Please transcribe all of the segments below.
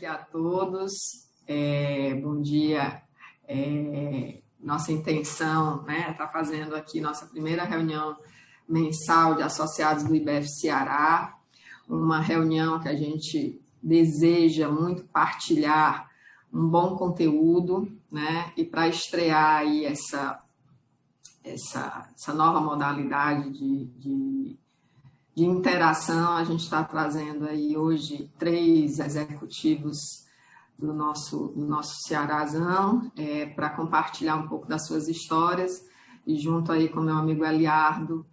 aqui a todos. Bom dia. Nossa intenção, né, tá fazendo aqui nossa primeira reunião mensal de associados do IBF Ceará, uma reunião que a gente deseja muito partilhar um bom conteúdo, né, e para estrear aí essa nova modalidade de interação, a gente está trazendo aí hoje 3 executivos do nosso Cearazão, para compartilhar um pouco das suas histórias e junto aí com meu amigo Eliardo,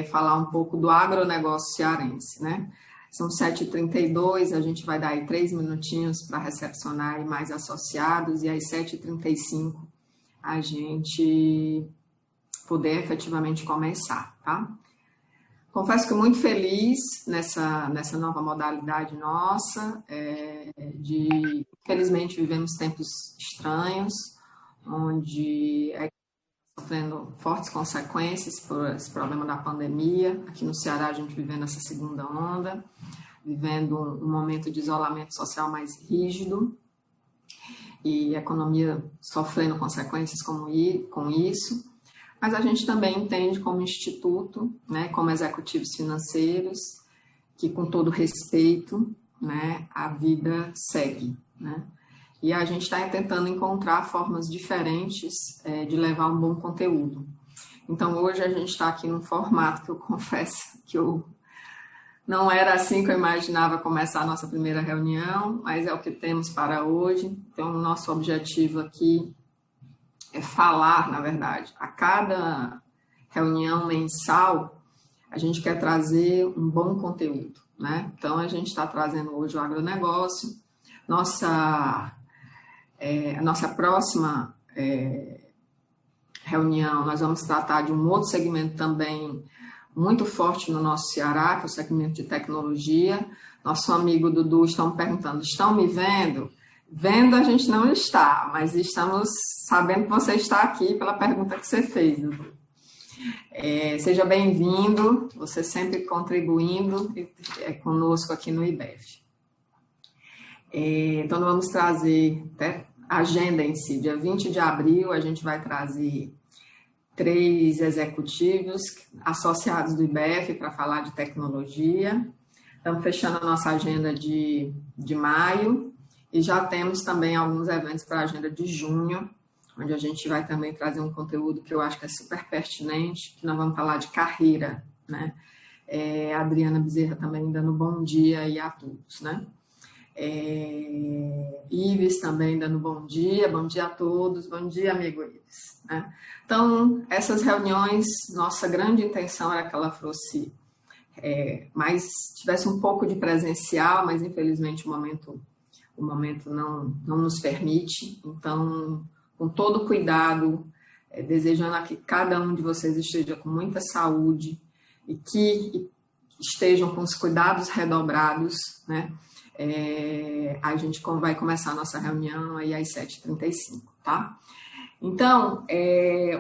falar um pouco do agronegócio cearense, né? São 7h32, a gente vai dar aí 3 minutinhos para recepcionar aí mais associados e às 7h35 a gente poder efetivamente começar, tá? Confesso que muito feliz nessa nova modalidade nossa, infelizmente vivemos tempos estranhos, onde sofrendo fortes consequências por esse problema da pandemia. Aqui no Ceará a gente vivendo essa segunda onda, vivendo um momento de isolamento social mais rígido e a economia sofrendo consequências com isso. Mas a gente também entende como instituto, né, como executivos financeiros, que com todo respeito, né, a vida segue, né? E a gente está tentando encontrar formas diferentes de levar um bom conteúdo. Então, hoje a gente está aqui num formato que eu confesso que não era assim que eu imaginava começar a nossa primeira reunião, mas é o que temos para hoje. Então, o nosso objetivo aqui é falar, na verdade, a cada reunião mensal, a gente quer trazer um bom conteúdo, né? Então, a gente está trazendo hoje o agronegócio. A nossa próxima reunião, nós vamos tratar de um outro segmento também muito forte no nosso Ceará, que é o segmento de tecnologia. Nosso amigo Dudu estão perguntando, estão me vendo? Vendo a gente não está, mas estamos sabendo que você está aqui pela pergunta que você fez, Dudu. Seja bem-vindo, você sempre contribuindo conosco aqui no IBF. Então, vamos trazer a agenda em si. Dia 20 de abril, a gente vai trazer 3 executivos associados do IBF para falar de tecnologia. Estamos fechando a nossa agenda de maio. E já temos também alguns eventos para a agenda de junho, onde a gente vai também trazer um conteúdo que eu acho que é super pertinente, que nós vamos falar de carreira, né? A Adriana Bezerra também dando bom dia aí a todos, né? Ives também dando bom dia a todos, bom dia, amigo Ives, né? Então, essas reuniões, nossa grande intenção era que ela fosse tivesse um pouco de presencial, mas infelizmente o momento não nos permite. Então, com todo cuidado, desejando que cada um de vocês esteja com muita saúde e que estejam com os cuidados redobrados, né? A gente vai começar a nossa reunião aí às 7h35, tá? Então,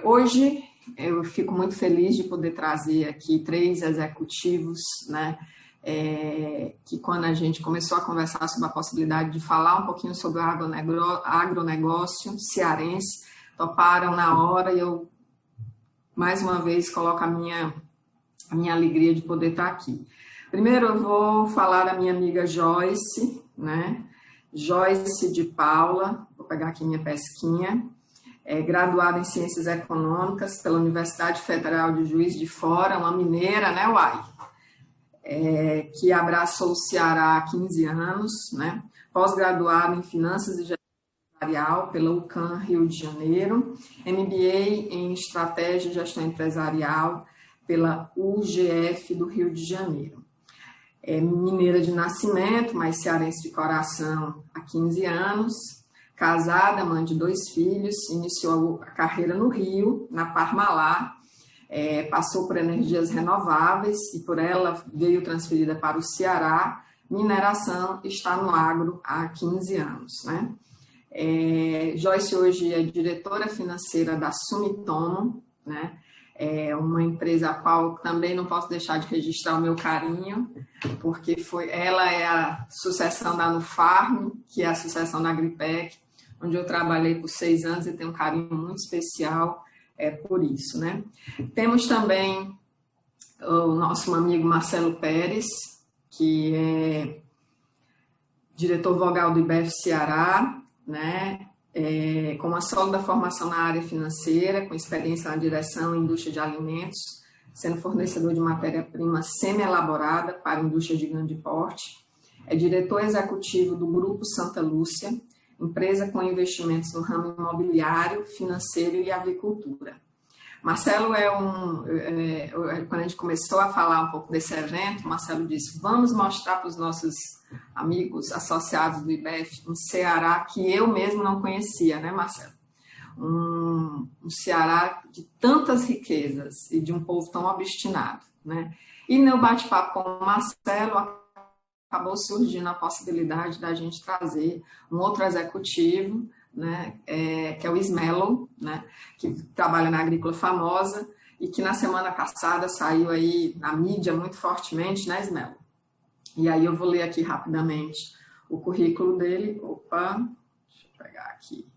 hoje eu fico muito feliz de poder trazer aqui 3 executivos, né? Que quando a gente começou a conversar sobre a possibilidade de falar um pouquinho sobre o agronegócio cearense, toparam na hora, e eu, mais uma vez, coloco a minha alegria de poder estar aqui. Primeiro eu vou falar da minha amiga Joyce, né? Joyce de Paula, vou pegar aqui minha pesquinha, graduada em Ciências Econômicas pela Universidade Federal de Juiz de Fora, uma mineira, né, Uai? Que abraçou o Ceará há 15 anos, né? Pós-graduado em Finanças e Gestão Empresarial pela UCAM Rio de Janeiro, MBA em Estratégia e Gestão Empresarial pela UGF do Rio de Janeiro. Mineira de nascimento, mas cearense de coração há 15 anos, casada, mãe de 2 filhos, iniciou a carreira no Rio, na Parmalat, passou por energias renováveis e por ela veio transferida para o Ceará. Mineração, está no agro há 15 anos, né? Joyce hoje é diretora financeira da Sumitomo, né? É uma empresa a qual também não posso deixar de registrar o meu carinho, porque ela é a sucessão da Nufarm, que é a sucessão da Agripec, onde eu trabalhei por 6 anos e tenho um carinho muito especial por isso, né? Temos também o nosso amigo Marcelo Pérez, que é diretor vogal do IBEF Ceará, né? Com uma sólida formação na área financeira, com experiência na direção e indústria de alimentos, sendo fornecedor de matéria-prima semi-elaborada para a indústria de grande porte. É diretor executivo do Grupo Santa Lúcia, empresa com investimentos no ramo imobiliário, financeiro e avicultura. Marcelo quando a gente começou a falar um pouco desse evento, Marcelo disse, vamos mostrar para os nossos amigos associados do IBEF um Ceará que eu mesmo não conhecia, né, Marcelo? Um Ceará de tantas riquezas e de um povo tão obstinado, né? E no bate-papo com o Marcelo, acabou surgindo a possibilidade da gente trazer um outro executivo, né, que é o Ismelo, né, que trabalha na Agrícola Famosa e que na semana passada saiu aí na mídia muito fortemente, né, Ismelo? E aí eu vou ler aqui rapidamente o currículo dele. Opa, deixa eu pegar aqui.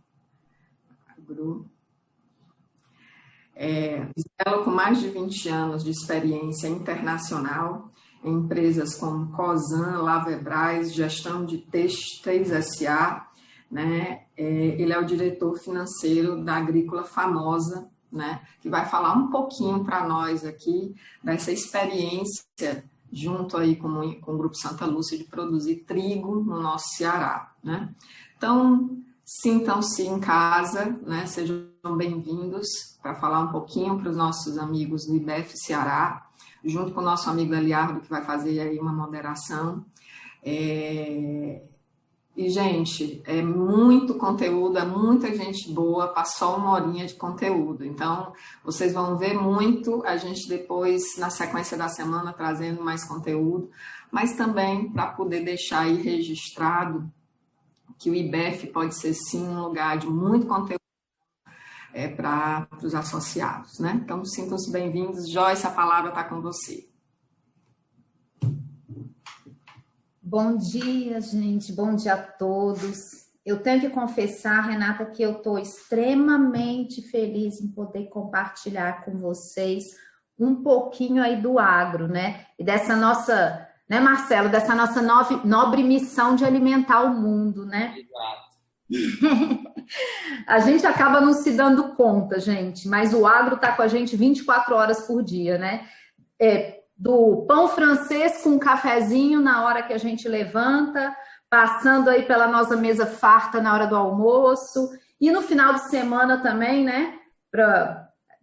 Ismelo, com mais de 20 anos de experiência internacional em empresas como Cosan, Lavebras, Gestão de Têxteis S.A., né? Ele é o diretor financeiro da Agrícola Famosa, né? Que vai falar um pouquinho para nós aqui dessa experiência junto aí com o Grupo Santa Lúcia de produzir trigo no nosso Ceará, né? Então, sintam-se em casa, né? Sejam bem-vindos para falar um pouquinho para os nossos amigos do IBEF Ceará, junto com o nosso amigo Eliardo, que vai fazer aí uma moderação. E, gente, é muito conteúdo, é muita gente boa, passou 1 horinha de conteúdo. Então, vocês vão ver muito a gente depois, na sequência da semana, trazendo mais conteúdo, mas também para poder deixar aí registrado que o IBEF pode ser, sim, um lugar de muito conteúdo para os associados, né? Então, sintam-se bem-vindos. Joyce, a palavra está com você. Bom dia, gente. Bom dia a todos. Eu tenho que confessar, Renata, que eu estou extremamente feliz em poder compartilhar com vocês um pouquinho aí do agro, né? E dessa nossa, né, Marcelo, dessa nossa nobre missão de alimentar o mundo, né? Exato. A gente acaba não se dando conta, gente, mas o agro está com a gente 24 horas por dia, né? Do pão francês com um cafezinho na hora que a gente levanta, passando aí pela nossa mesa farta na hora do almoço, e no final de semana também, né?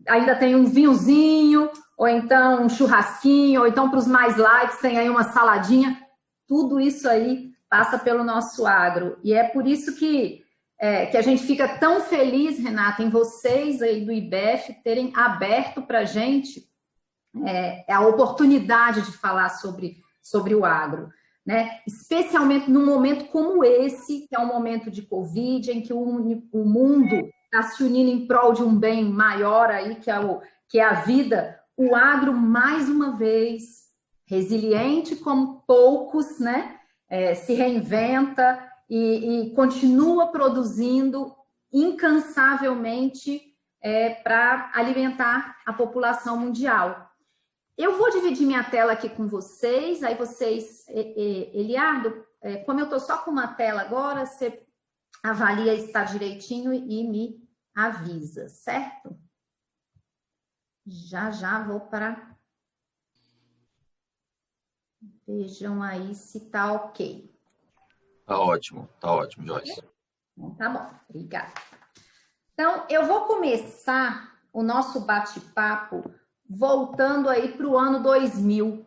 Ainda tem um vinhozinho, ou então um churrasquinho, ou então para os mais light tem aí uma saladinha. Tudo isso aí passa pelo nosso agro. E é por isso que a gente fica tão feliz, Renata, em vocês aí do IBEF terem aberto para a gente a oportunidade de falar sobre o agro, né? Especialmente num momento como esse, que é um momento de Covid, em que o mundo está se unindo em prol de um bem maior aí, que é a vida. O agro, mais uma vez, resiliente como poucos, né? Se reinventa e continua produzindo incansavelmente para alimentar a população mundial. Eu vou dividir minha tela aqui com vocês, aí vocês, Eliardo, como eu estou só com uma tela agora, você avalia se está direitinho e me avisa, certo? Já vou para... Vejam aí se está ok. Tá ótimo, Joyce. Então, tá bom, obrigada. Então, eu vou começar o nosso bate-papo voltando aí para o ano 2000,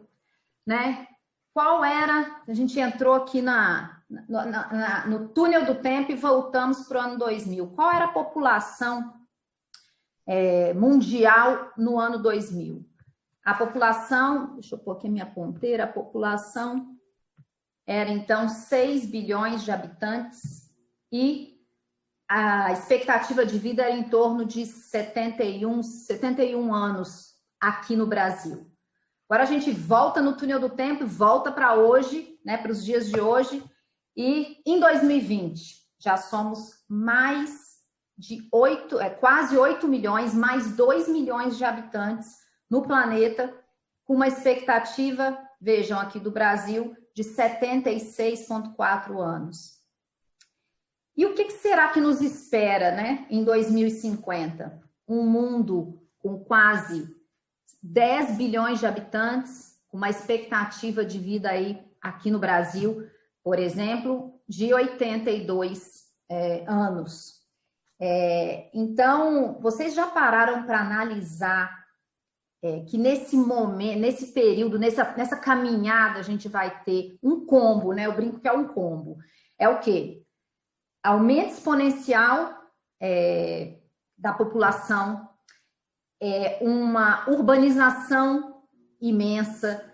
né? Qual era... A gente entrou aqui no túnel do tempo e voltamos para o ano 2000. Qual era a população mundial no ano 2000? A população... Deixa eu pôr aqui a minha ponteira. A população era, então, 6 bilhões de habitantes e a expectativa de vida era em torno de 71 anos aqui no Brasil. Agora a gente volta no túnel do tempo, volta para hoje, né, para os dias de hoje, e em 2020 já somos mais de quase 8 milhões, mais 2 milhões de habitantes no planeta, com uma expectativa, vejam aqui do Brasil, de 76,4 anos. E o que será que nos espera, né, em 2050? Um mundo com quase 10 bilhões de habitantes, com uma expectativa de vida aí aqui no Brasil, por exemplo, de 82 anos. Então, vocês já pararam para analisar que nesse momento, nesse período, nessa caminhada, a gente vai ter um combo, né? Eu brinco que é um combo. É o quê? Aumento exponencial da população, uma urbanização imensa,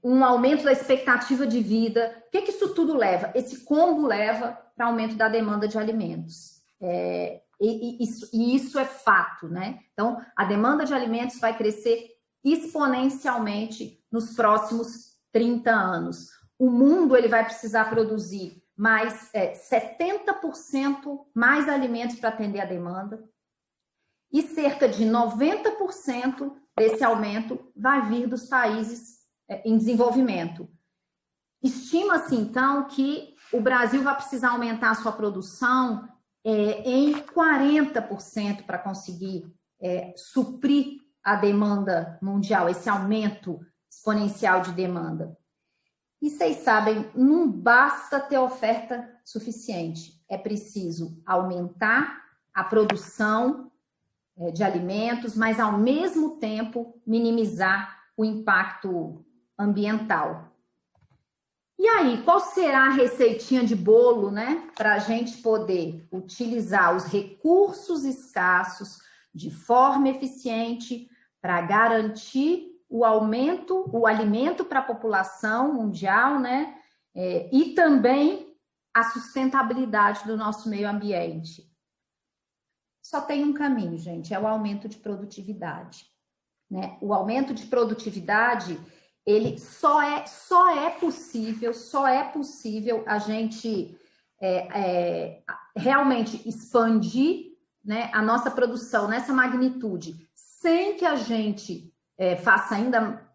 um aumento da expectativa de vida. O que isso tudo leva? Esse combo leva para aumento da demanda de alimentos. E isso é fato, né? Então, a demanda de alimentos vai crescer exponencialmente nos próximos 30 anos. O mundo ele vai precisar produzir mais 70% mais alimentos para atender a demanda, e cerca de 90% desse aumento vai vir dos países em desenvolvimento. Estima-se, então, que o Brasil vai precisar aumentar a sua produção em 40% para conseguir suprir a demanda mundial, esse aumento exponencial de demanda. E vocês sabem, não basta ter oferta suficiente, é preciso aumentar a produção de alimentos, mas ao mesmo tempo minimizar o impacto ambiental. E aí, qual será a receitinha de bolo, né, para a gente poder utilizar os recursos escassos de forma eficiente para garantir o alimento para a população mundial, né, e também a sustentabilidade do nosso meio ambiente? Só tem um caminho, gente, é o aumento de produtividade, né? O aumento de produtividade, ele só é possível a gente realmente expandir, né, a nossa produção nessa magnitude, sem que a gente faça ainda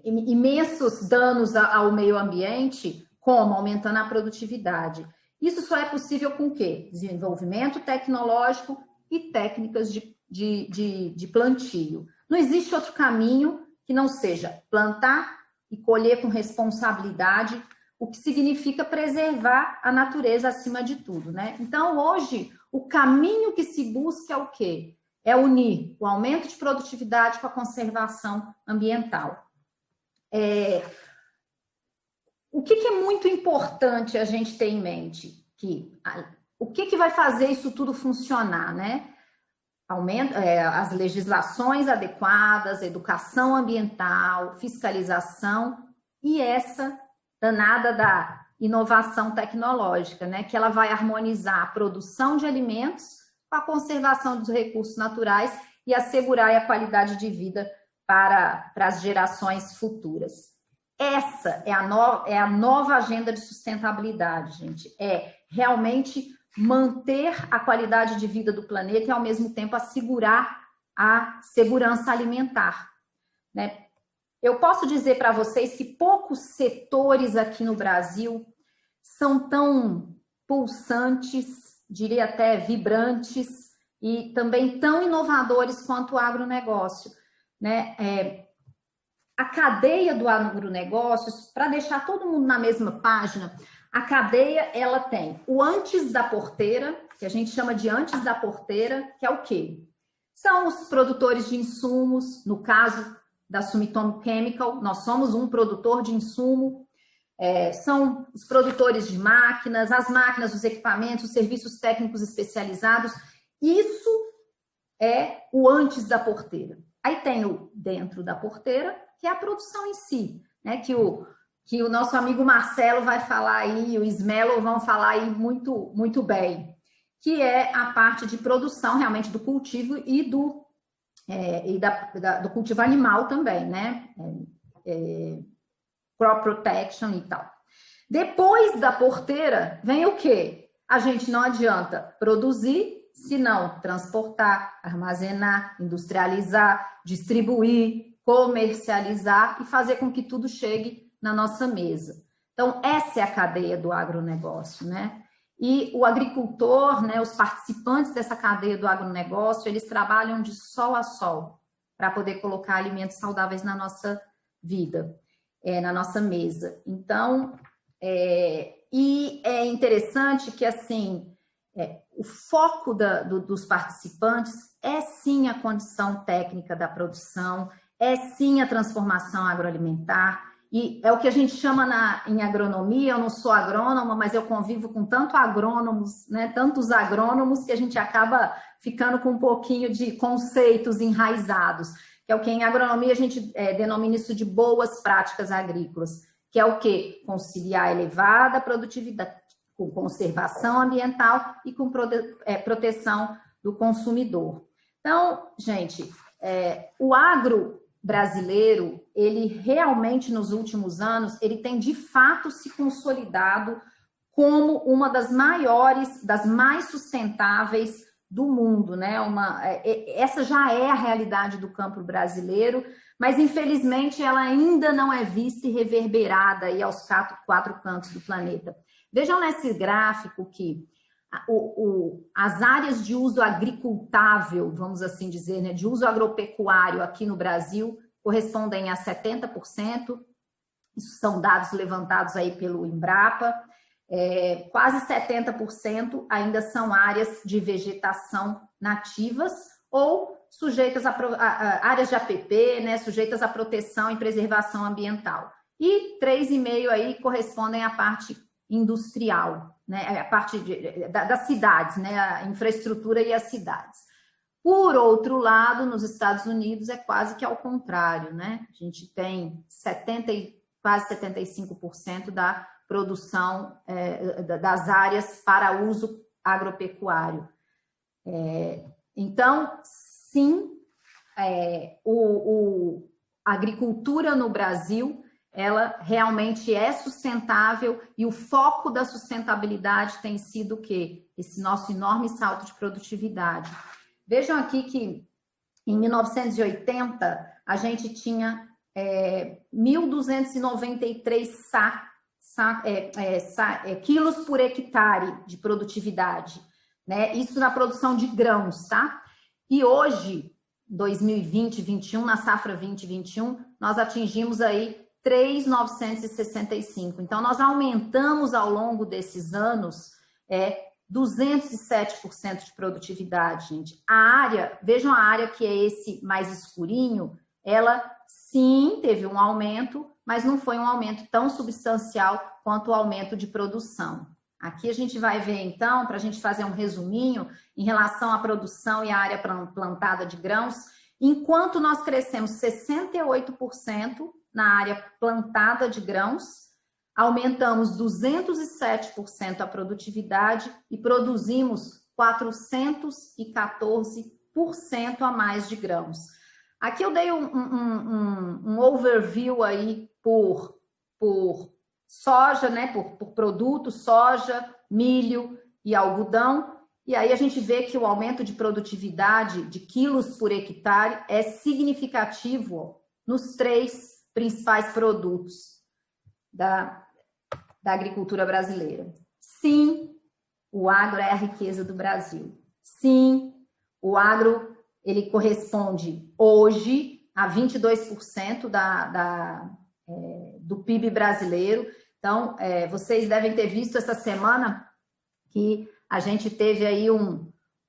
imensos danos ao meio ambiente, como aumentando a produtividade. Isso só é possível com o quê? Desenvolvimento tecnológico e técnicas de plantio. Não existe outro caminho que não seja plantar e colher com responsabilidade, o que significa preservar a natureza acima de tudo, né? Então, hoje, o caminho que se busca é o quê? É unir o aumento de produtividade com a conservação ambiental. O que é muito importante a gente ter em mente? O que vai fazer isso tudo funcionar, né? As legislações adequadas, educação ambiental, fiscalização e essa danada da inovação tecnológica, né? Que ela vai harmonizar a produção de alimentos com a conservação dos recursos naturais e assegurar a qualidade de vida para as gerações futuras. Essa é a nova agenda de sustentabilidade, gente. É realmente manter a qualidade de vida do planeta e, ao mesmo tempo, assegurar a segurança alimentar, né? Eu posso dizer para vocês que poucos setores aqui no Brasil são tão pulsantes, diria até vibrantes, e também tão inovadores quanto o agronegócio, né? A cadeia do agronegócio, para deixar todo mundo na mesma página, a cadeia, ela tem o antes da porteira, que a gente chama de antes da porteira, que é o quê? São os produtores de insumos, no caso da Sumitomo Chemical, nós somos um produtor de insumo, são os produtores de máquinas, as máquinas, os equipamentos, os serviços técnicos especializados, isso é o antes da porteira. Aí tem o dentro da porteira, que é a produção em si, né? Que o nosso amigo Marcelo vai falar aí, o Ismelo vão falar aí muito, muito bem, que é a parte de produção realmente do cultivo e e do cultivo animal também, né? Crop protection e tal. Depois da porteira, vem o quê? A gente não adianta produzir, se não transportar, armazenar, industrializar, distribuir, comercializar e fazer com que tudo chegue na nossa mesa. Então, essa é a cadeia do agronegócio, né? E o agricultor, né, os participantes dessa cadeia do agronegócio, eles trabalham de sol a sol para poder colocar alimentos saudáveis na nossa vida, na nossa mesa. Então, e é interessante que, assim, o foco dos participantes é sim a condição técnica da produção, é sim a transformação agroalimentar, e é o que a gente chama em agronomia. Eu não sou agrônoma, mas eu convivo com tantos agrônomos, né, tantos agrônomos, que a gente acaba ficando com um pouquinho de conceitos enraizados, que é o que em agronomia a gente denomina isso de boas práticas agrícolas, que é o quê? Conciliar elevada produtividade com conservação ambiental e com proteção do consumidor. Então, gente, o agro brasileiro, ele realmente nos últimos anos, ele tem de fato se consolidado como uma das maiores, das mais sustentáveis do mundo, né? Essa já é a realidade do campo brasileiro, mas infelizmente ela ainda não é vista e reverberada aí aos quatro cantos do planeta. Vejam nesse gráfico que as áreas de uso agricultável, vamos assim dizer, né, de uso agropecuário aqui no Brasil, correspondem a 70%, isso são dados levantados aí pelo Embrapa, quase 70% ainda são áreas de vegetação nativas ou sujeitas a áreas de APP, né, sujeitas à proteção e preservação ambiental. E 3,5% aí correspondem à parte industrial, né, a parte das cidades, né, a infraestrutura e as cidades. Por outro lado, nos Estados Unidos é quase que ao contrário, né? A gente tem quase 75% da produção das áreas para uso agropecuário. Então, sim, a agricultura no Brasil, ela realmente é sustentável, e o foco da sustentabilidade tem sido o quê? Esse nosso enorme salto de produtividade. Vejam aqui que em 1980 a gente tinha 1.293 quilos por hectare de produtividade, né? Isso na produção de grãos, tá? E hoje, 2020, 2021, na safra 2021, nós atingimos aí 3.965. Então, nós aumentamos ao longo desses anos 207% de produtividade, gente. A área, vejam a área que é esse mais escurinho, ela sim teve um aumento, mas não foi um aumento tão substancial quanto o aumento de produção. Aqui a gente vai ver, então, para a gente fazer um resuminho, em relação à produção e à área plantada de grãos, enquanto nós crescemos 68% na área plantada de grãos, aumentamos 207% a produtividade e produzimos 414% a mais de grãos. Aqui eu dei um overview aí por soja, né, por produto, soja, milho e algodão, e aí a gente vê que o aumento de produtividade de quilos por hectare é significativo nos 3 principais produtos da agricultura brasileira. Sim, o agro é a riqueza do Brasil. Sim, o agro, ele corresponde hoje a 22% do PIB brasileiro. Então, vocês devem ter visto essa semana que a gente teve aí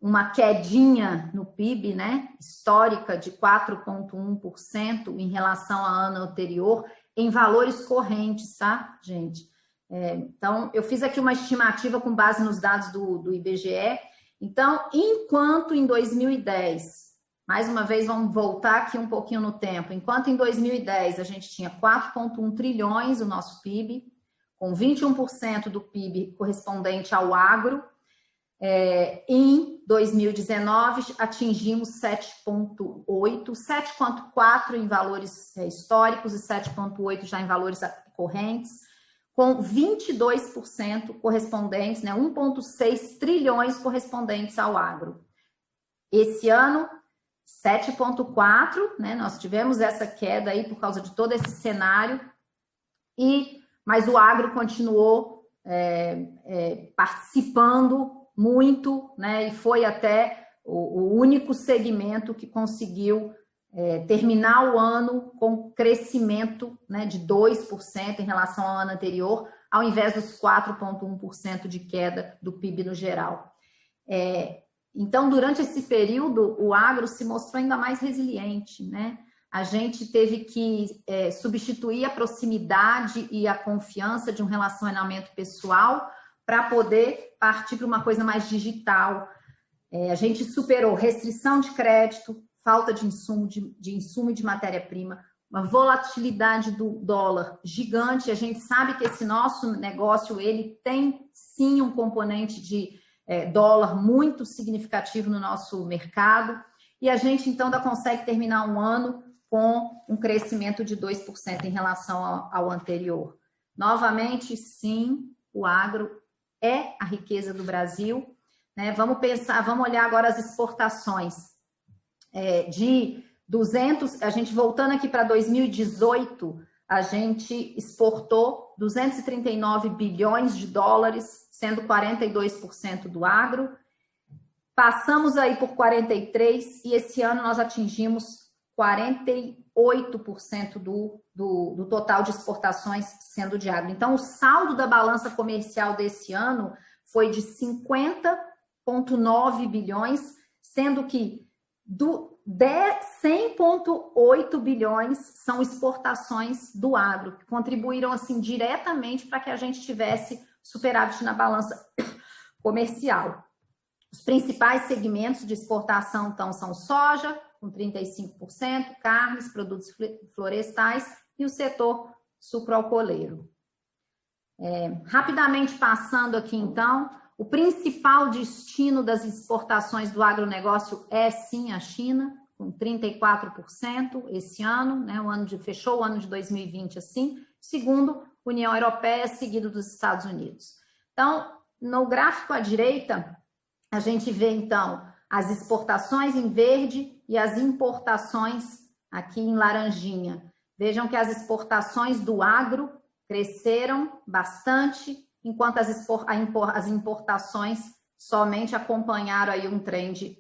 uma quedinha no PIB, né, histórica de 4,1% em relação ao ano anterior, em valores correntes, tá, gente? Então, eu fiz aqui uma estimativa com base nos dados do IBGE. Então, enquanto em 2010, mais uma vez, vamos voltar aqui um pouquinho no tempo, enquanto em 2010 a gente tinha 4,1 trilhões o nosso PIB, com 21% do PIB correspondente ao agro, Em 2019, atingimos 7,8, 7,4 em valores históricos e 7,8 já em valores correntes, com 22% correspondentes, né, 1,6 trilhões correspondentes ao agro. Esse ano, 7,4, né, nós tivemos essa queda aí por causa de todo esse cenário, mas o agro continuou participando muito, né, e foi até o único segmento que conseguiu terminar o ano com crescimento, né, de 2% em relação ao ano anterior, ao invés dos 4,1% de queda do PIB no geral. Então, durante esse período, o agro se mostrou ainda mais resiliente, né? A gente teve que substituir a proximidade e a confiança de um relacionamento pessoal para poder partir para uma coisa mais digital. A gente superou restrição de crédito, falta de insumo e de matéria-prima, uma volatilidade do dólar gigante. A gente sabe que esse nosso negócio, ele tem sim um componente de dólar muito significativo no nosso mercado, e a gente então ainda consegue terminar um ano com um crescimento de 2% em relação ao anterior. Novamente, sim, o agro é a riqueza do Brasil, né? Vamos olhar agora as exportações. De 200, a gente voltando aqui para 2018, a gente exportou 239 bilhões de dólares, sendo 42% do agro. Passamos aí por 43% e esse ano nós atingimos 48% do total de exportações sendo de agro. Então, o saldo da balança comercial desse ano foi de 50,9 bilhões, sendo que 100,8 bilhões são exportações do agro, que contribuíram assim diretamente para que a gente tivesse superávit na balança comercial. Os principais segmentos de exportação, então, são soja, com 35%, carnes, produtos florestais e o setor sucroalcooleiro. Rapidamente passando aqui, então, o principal destino das exportações do agronegócio é, sim, a China, com 34% esse ano, né, fechou o ano de 2020 assim, segundo União Europeia, seguido dos Estados Unidos. Então, no gráfico à direita, a gente vê, então, as exportações em verde e as importações aqui em laranjinha. Vejam que as exportações do agro cresceram bastante, enquanto as importações somente acompanharam aí um trend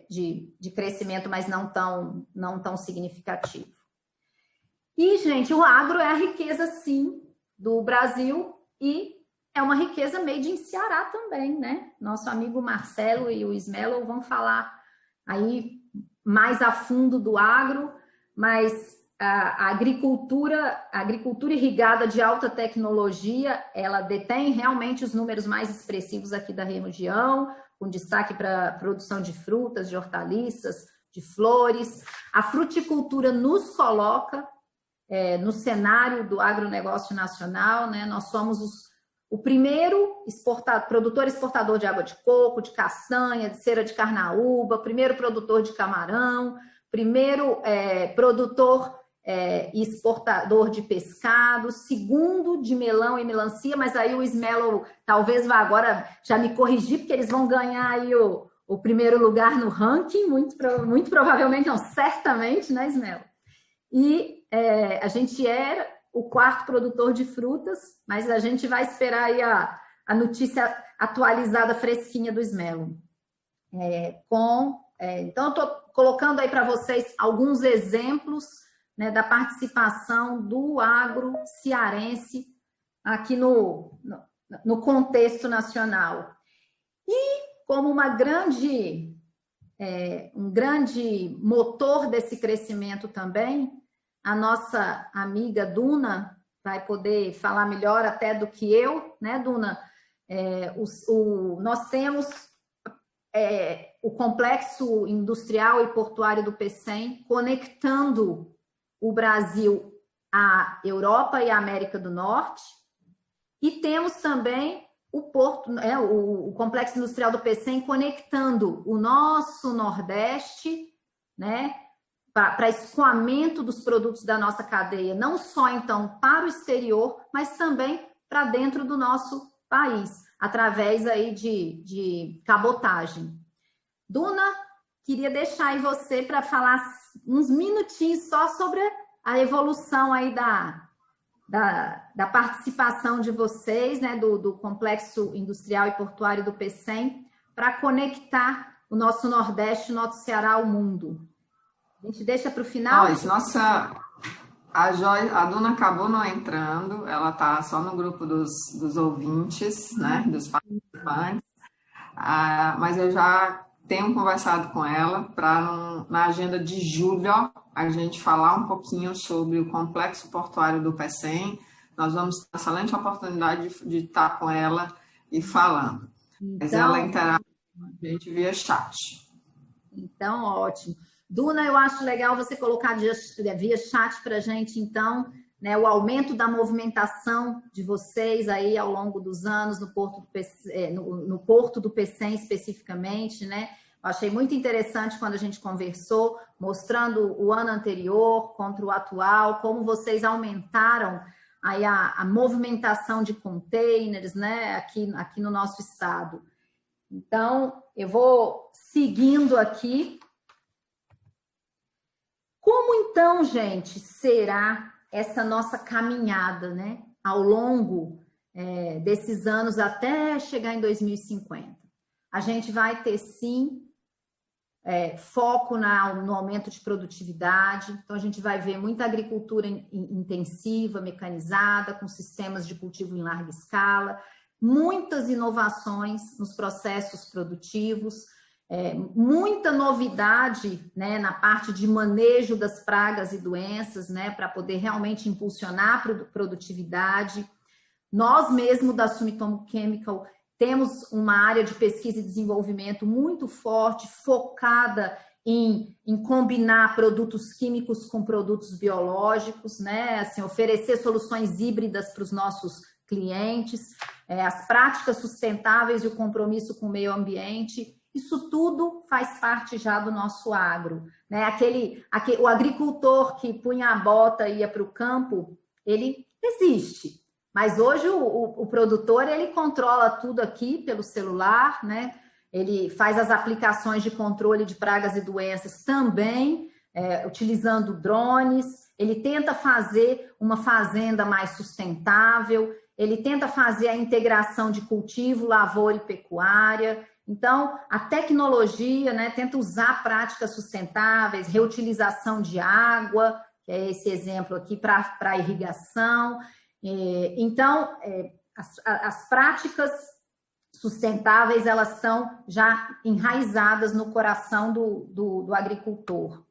de crescimento, mas não tão significativo. E, gente, o agro é a riqueza, sim, do Brasil e é uma riqueza made in Ceará também, né? Nosso amigo Marcelo e o Ismelo vão falar aí mais a fundo do agro, mas a agricultura irrigada de alta tecnologia, ela detém realmente os números mais expressivos aqui da região, com destaque para a produção de frutas, de hortaliças, de flores. A fruticultura nos coloca no cenário do agronegócio nacional, né? Nós somos o primeiro produtor exportador de água de coco, de castanha, de cera de carnaúba, primeiro produtor de camarão, primeiro produtor e exportador de pescado, segundo de melão e melancia, mas aí o Ismelo talvez vá agora já me corrigir, porque eles vão ganhar aí o primeiro lugar no ranking, muito provavelmente, não, certamente, né, Ismelo? E a gente era o quarto produtor de frutas, mas a gente vai esperar aí a notícia atualizada, fresquinha do Ismelo. Então, eu estou colocando aí para vocês alguns exemplos, né, da participação do agro cearense aqui no contexto nacional. E como um grande motor desse crescimento também, a nossa amiga Duna vai poder falar melhor até do que eu, né, Duna? Nós temos o complexo industrial e portuário do Pecém conectando o Brasil à Europa e à América do Norte, e temos também o porto, o complexo industrial do Pecém, conectando o nosso Nordeste, né, para escoamento dos produtos da nossa cadeia, não só então para o exterior, mas também para dentro do nosso país, através aí de cabotagem. Duna, queria deixar aí você para falar uns minutinhos só sobre a evolução aí da participação de vocês, né, do Complexo Industrial e Portuário do Pecém, para conectar o nosso Nordeste, o nosso Ceará ao mundo. A gente deixa para o final? A Duna acabou não entrando, ela está só no grupo dos ouvintes, né, dos participantes, mas eu já tenho conversado com ela para, na agenda de julho, a gente falar um pouquinho sobre o Complexo Portuário do Pecém. Nós vamos ter uma excelente oportunidade de estar com ela e falando. Então, mas ela interage com a gente via chat. Então, ótimo. Duna, eu acho legal você colocar via chat para a gente, então, né, o aumento da movimentação de vocês aí ao longo dos anos no Porto do Pecém especificamente, né? Eu achei muito interessante quando a gente conversou, mostrando o ano anterior contra o atual, como vocês aumentaram aí a movimentação de containers, né, aqui no nosso estado. Então, eu vou seguindo aqui. Como então, gente, será essa nossa caminhada, né, ao longo desses anos até chegar em 2050? A gente vai ter, sim, foco no aumento de produtividade, então a gente vai ver muita agricultura intensiva, mecanizada, com sistemas de cultivo em larga escala, muitas inovações nos processos produtivos, muita novidade, né, na parte de manejo das pragas e doenças, né, para poder realmente impulsionar a produtividade. Nós mesmo da Sumitomo Chemical temos uma área de pesquisa e desenvolvimento muito forte, focada em combinar produtos químicos com produtos biológicos, né, assim, oferecer soluções híbridas para os nossos clientes, as práticas sustentáveis e o compromisso com o meio ambiente. Isso tudo faz parte já do nosso agro, né? O agricultor que punha a bota e ia para o campo, ele existe. Mas hoje o produtor, ele controla tudo aqui pelo celular, né? Ele faz as aplicações de controle de pragas e doenças também, utilizando drones. Ele tenta fazer uma fazenda mais sustentável, ele tenta fazer a integração de cultivo, lavoura e pecuária. Então, a tecnologia, né, tenta usar práticas sustentáveis, reutilização de água, que é esse exemplo aqui para irrigação. Então, as práticas sustentáveis, elas estão já enraizadas no coração do agricultor.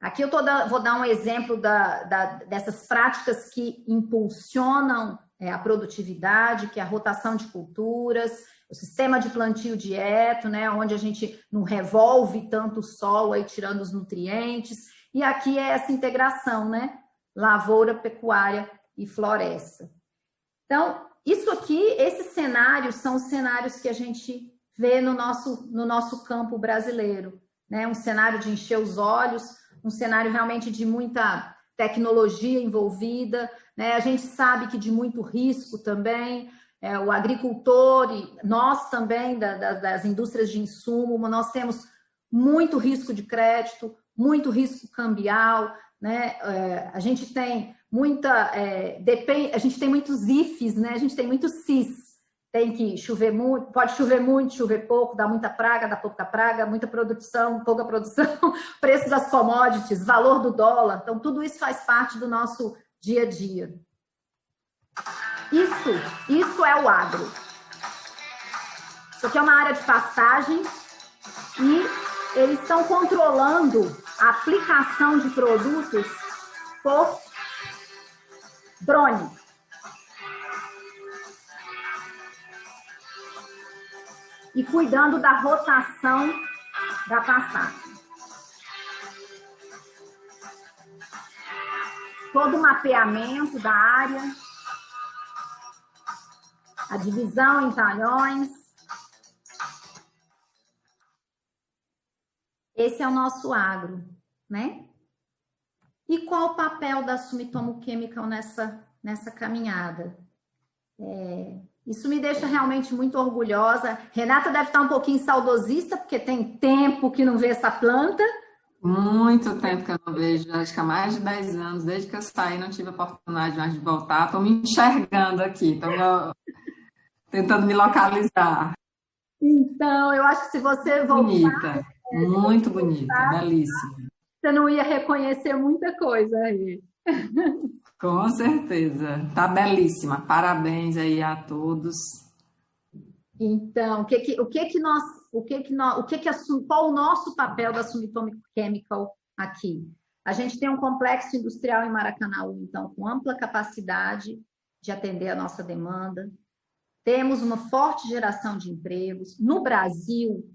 Aqui eu vou dar um exemplo dessas práticas que impulsionam a produtividade, que é a rotação de culturas, o sistema de plantio direto, né, onde a gente não revolve tanto o solo aí, tirando os nutrientes. E aqui é essa integração, né, lavoura, pecuária e floresta. Então, isso aqui, esses cenários são os cenários que a gente vê no nosso campo brasileiro, né? Um cenário de encher os olhos, um cenário realmente de muita tecnologia envolvida, né? A gente sabe que de muito risco também, o agricultor e nós também, das indústrias de insumo, nós temos muito risco de crédito, muito risco cambial, né? A gente tem a gente tem muitos ifs, né? A gente tem muitos sis. Tem que chover muito, pode chover muito, chover pouco, dá muita praga, dá pouca praga, muita produção, pouca produção, preço das commodities, valor do dólar. Então, tudo isso faz parte do nosso dia a dia. Isso é o agro. Isso aqui é uma área de pastagem e eles estão controlando a aplicação de produtos por drone. E cuidando da rotação da pastagem. Todo o mapeamento da área. a divisão em talhões. Esse é o nosso agro, né? E qual o papel da Sumitomo Chemical nessa caminhada? Isso me deixa realmente muito orgulhosa. Renata deve estar um pouquinho saudosista, porque tem tempo que não vê essa planta. Muito tempo que eu não vejo, acho que há mais de 10 anos, desde que eu saí, não tive a oportunidade mais de voltar. Estou me enxergando aqui, estou tentando me localizar. Então, eu acho que se você voltar... Bonita, muito bonita, belíssima. Você não ia reconhecer muita coisa aí. Com certeza, tá belíssima. Parabéns aí a todos. Então, qual o nosso papel da Sumitomo Chemical aqui? A gente tem um complexo industrial em Maracanaú, então, com ampla capacidade de atender a nossa demanda. Temos uma forte geração de empregos. No Brasil,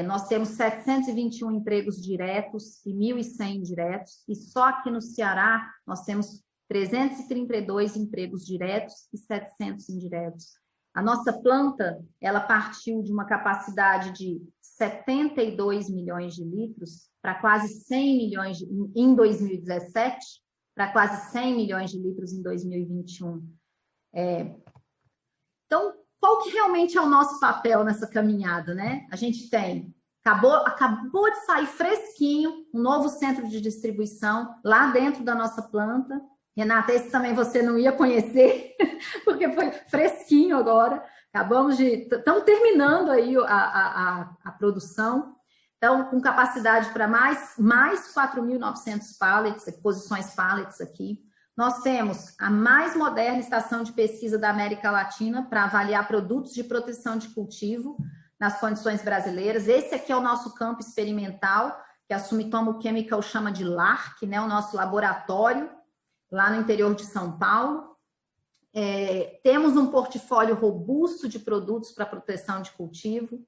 nós temos 721 empregos diretos e 1.100 indiretos, e só aqui no Ceará nós temos 332 empregos diretos e 700 indiretos. A nossa planta, ela partiu de uma capacidade de 72 milhões de litros para quase 100 milhões em 2017, para quase 100 milhões de litros em 2021. Então, qual que realmente é o nosso papel nessa caminhada, né? A gente acabou de sair fresquinho um novo centro de distribuição lá dentro da nossa planta. Renata, esse também você não ia conhecer, porque foi fresquinho agora. Estamos terminando aí a produção. Então, com capacidade para mais 4.900 pallets, posições pallets aqui. Nós temos a mais moderna estação de pesquisa da América Latina para avaliar produtos de proteção de cultivo nas condições brasileiras. Esse aqui é o nosso campo experimental, que a Sumitomo Chemical chama de LARC, né? O nosso laboratório, lá no interior de São Paulo. Temos um portfólio robusto de produtos para proteção de cultivo.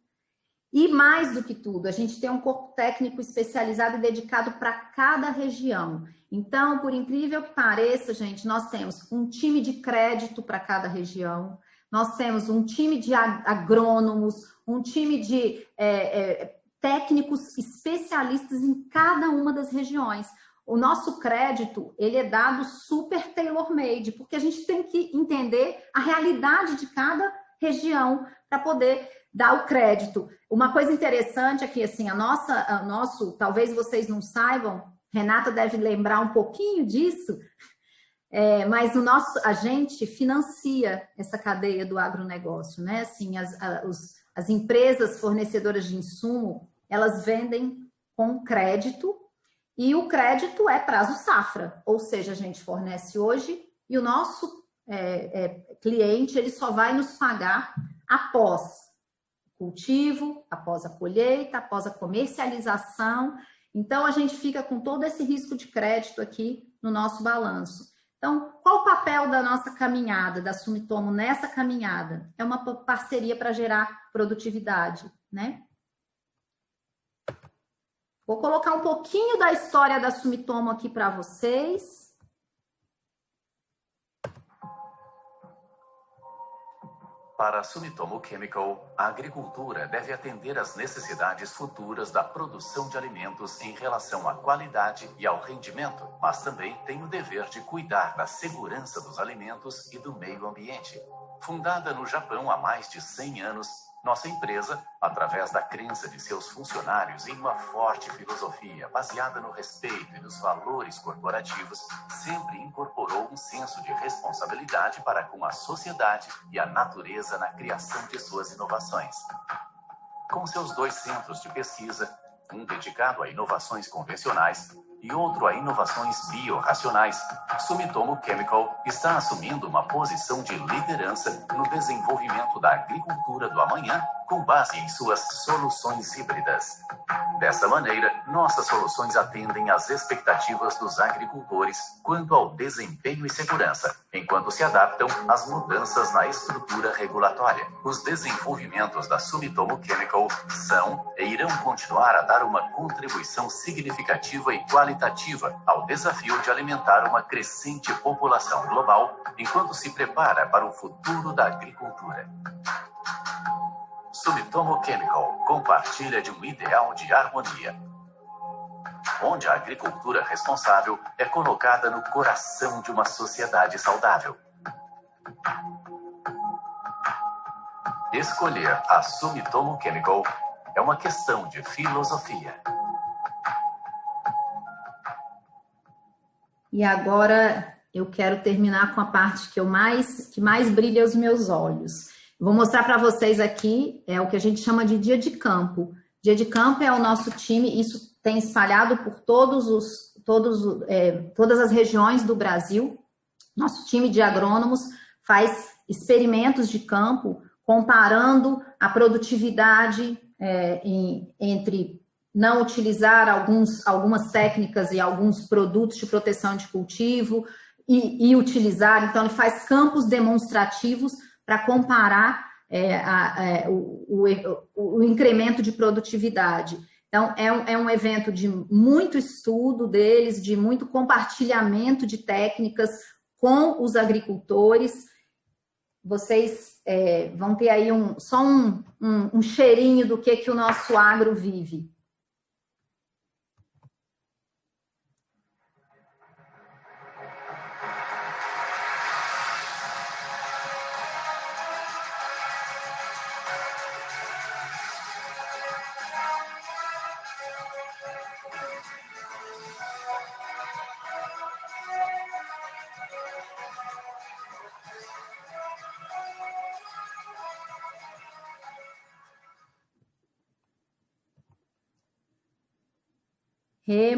E mais do que tudo, a gente tem um corpo técnico especializado e dedicado para cada região. Então, por incrível que pareça, gente, nós temos um time de crédito para cada região, nós temos um time de agrônomos, um time de técnicos especialistas em cada uma das regiões. O nosso crédito, ele é dado super tailor-made, porque a gente tem que entender a realidade de cada região para poder dar o crédito. Uma coisa interessante é que, assim, talvez vocês não saibam, Renata deve lembrar um pouquinho disso, mas a gente financia essa cadeia do agronegócio, né? Assim, as empresas fornecedoras de insumo, elas vendem com crédito, e o crédito é prazo safra, ou seja, a gente fornece hoje e o nosso cliente, ele só vai nos pagar após o cultivo, após a colheita, após a comercialização. Então, a gente fica com todo esse risco de crédito aqui no nosso balanço. Então, qual o papel da nossa caminhada, da Sumitomo nessa caminhada? É uma parceria para gerar produtividade, né? Vou colocar um pouquinho da história da Sumitomo aqui para vocês. Para a Sumitomo Chemical, a agricultura deve atender às necessidades futuras da produção de alimentos em relação à qualidade e ao rendimento, mas também tem o dever de cuidar da segurança dos alimentos e do meio ambiente. Fundada no Japão há mais de 100 anos, nossa empresa, através da crença de seus funcionários em uma forte filosofia baseada no respeito e nos valores corporativos, sempre incorporou um senso de responsabilidade para com a sociedade e a natureza na criação de suas inovações. Com seus 2 centros de pesquisa, um dedicado a inovações convencionais e outro a inovações biorracionais, Sumitomo Chemical está assumindo uma posição de liderança no desenvolvimento da agricultura do amanhã com base em suas soluções híbridas. Dessa maneira, nossas soluções atendem às expectativas dos agricultores quanto ao desempenho e segurança, enquanto se adaptam às mudanças na estrutura regulatória. Os desenvolvimentos da Sumitomo Chemical são e irão continuar a dar uma contribuição significativa e qualificada qualitativa ao desafio de alimentar uma crescente população global enquanto se prepara para o futuro da agricultura. Sumitomo Chemical compartilha de um ideal de harmonia, onde a agricultura responsável é colocada no coração de uma sociedade saudável. Escolher a Sumitomo Chemical é uma questão de filosofia. E agora eu quero terminar com a parte que mais brilha os meus olhos. Vou mostrar para vocês aqui o que a gente chama de dia de campo. Dia de campo é o nosso time, isso tem espalhado por todas as regiões do Brasil. Nosso time de agrônomos faz experimentos de campo, comparando a produtividade entre não utilizar algumas técnicas e alguns produtos de proteção de cultivo e utilizar. Então, ele faz campos demonstrativos para comparar o incremento de produtividade. Então, é um evento de muito estudo deles, de muito compartilhamento de técnicas com os agricultores. Vocês vão ter aí só um cheirinho do que o nosso agro vive.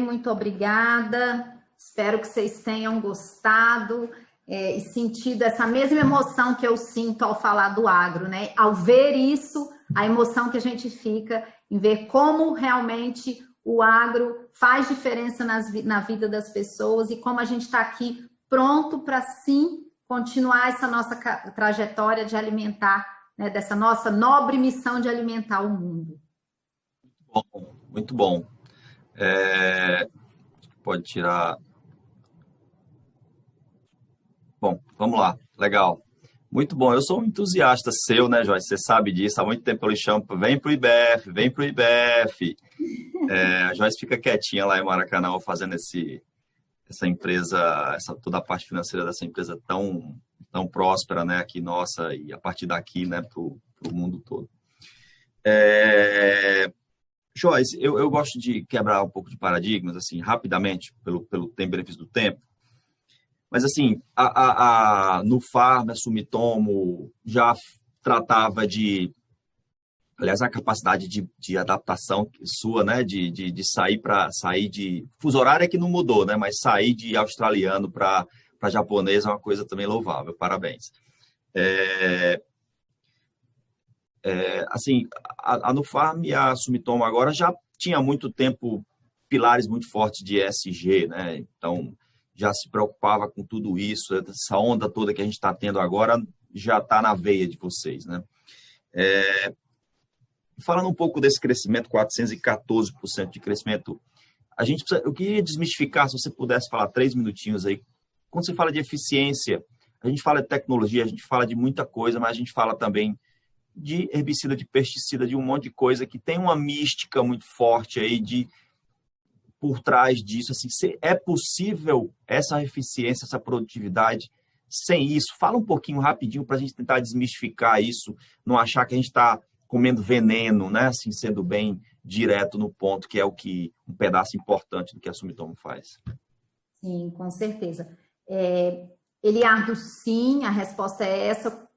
Muito obrigada. Espero que vocês tenham gostado e sentido essa mesma emoção que eu sinto ao falar do agro, né? Ao ver isso, a emoção que a gente fica em ver como realmente o agro faz diferença na vida das pessoas e como a gente está aqui pronto para, sim, continuar essa nossa trajetória de alimentar, né, dessa nossa nobre missão de alimentar o mundo. Muito bom. Pode tirar. Bom, vamos lá. Legal. Muito bom. Eu sou um entusiasta seu, né, Joyce? Você sabe disso. Há muito tempo eu lhe chamo. Vem pro IBF, vem pro IBF. A Joyce fica quietinha lá em Maracanã fazendo essa empresa, toda a parte financeira dessa empresa tão próspera, né, aqui nossa, e a partir daqui, né, pro mundo todo. Joyce, eu gosto de quebrar um pouco de paradigmas, assim, rapidamente, pelo benefício do tempo. Mas, assim, no Farm, a Sumitomo já tratava aliás, a capacidade de adaptação sua, né, de sair de... Fuso horário é que não mudou, né, mas sair de australiano para japonês é uma coisa também louvável. Parabéns. Assim, a Nufarm e a Sumitomo agora já tinha há muito tempo pilares muito fortes de ESG, né? Então, já se preocupava com tudo isso, essa onda toda que a gente está tendo agora já está na veia de vocês, né? Falando um pouco desse crescimento, 414% de crescimento, eu queria desmistificar, se você pudesse falar 3 minutinhos aí. Quando você fala de eficiência, a gente fala de tecnologia, a gente fala de muita coisa, mas a gente fala também de herbicida, de pesticida, de um monte de coisa que tem uma mística muito forte aí por trás disso. Assim, é possível essa eficiência, essa produtividade sem isso? Fala um pouquinho rapidinho para a gente tentar desmistificar isso, não achar que a gente está comendo veneno, né? Assim, sendo bem direto no ponto, que é um pedaço importante do que a Sumitomo faz. Sim, com certeza. Eliardo, sim, a resposta é essa.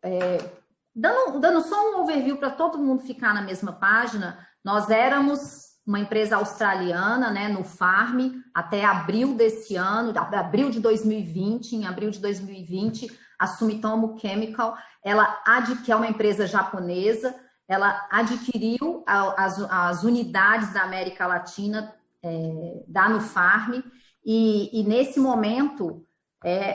Dando só um overview para todo mundo ficar na mesma página, nós éramos uma empresa australiana, né, no Farm, até abril desse ano, abril de 2020. Em abril de 2020, a Sumitomo Chemical, que é uma empresa japonesa, ela adquiriu as unidades da América Latina da Nufarm, e nesse momento,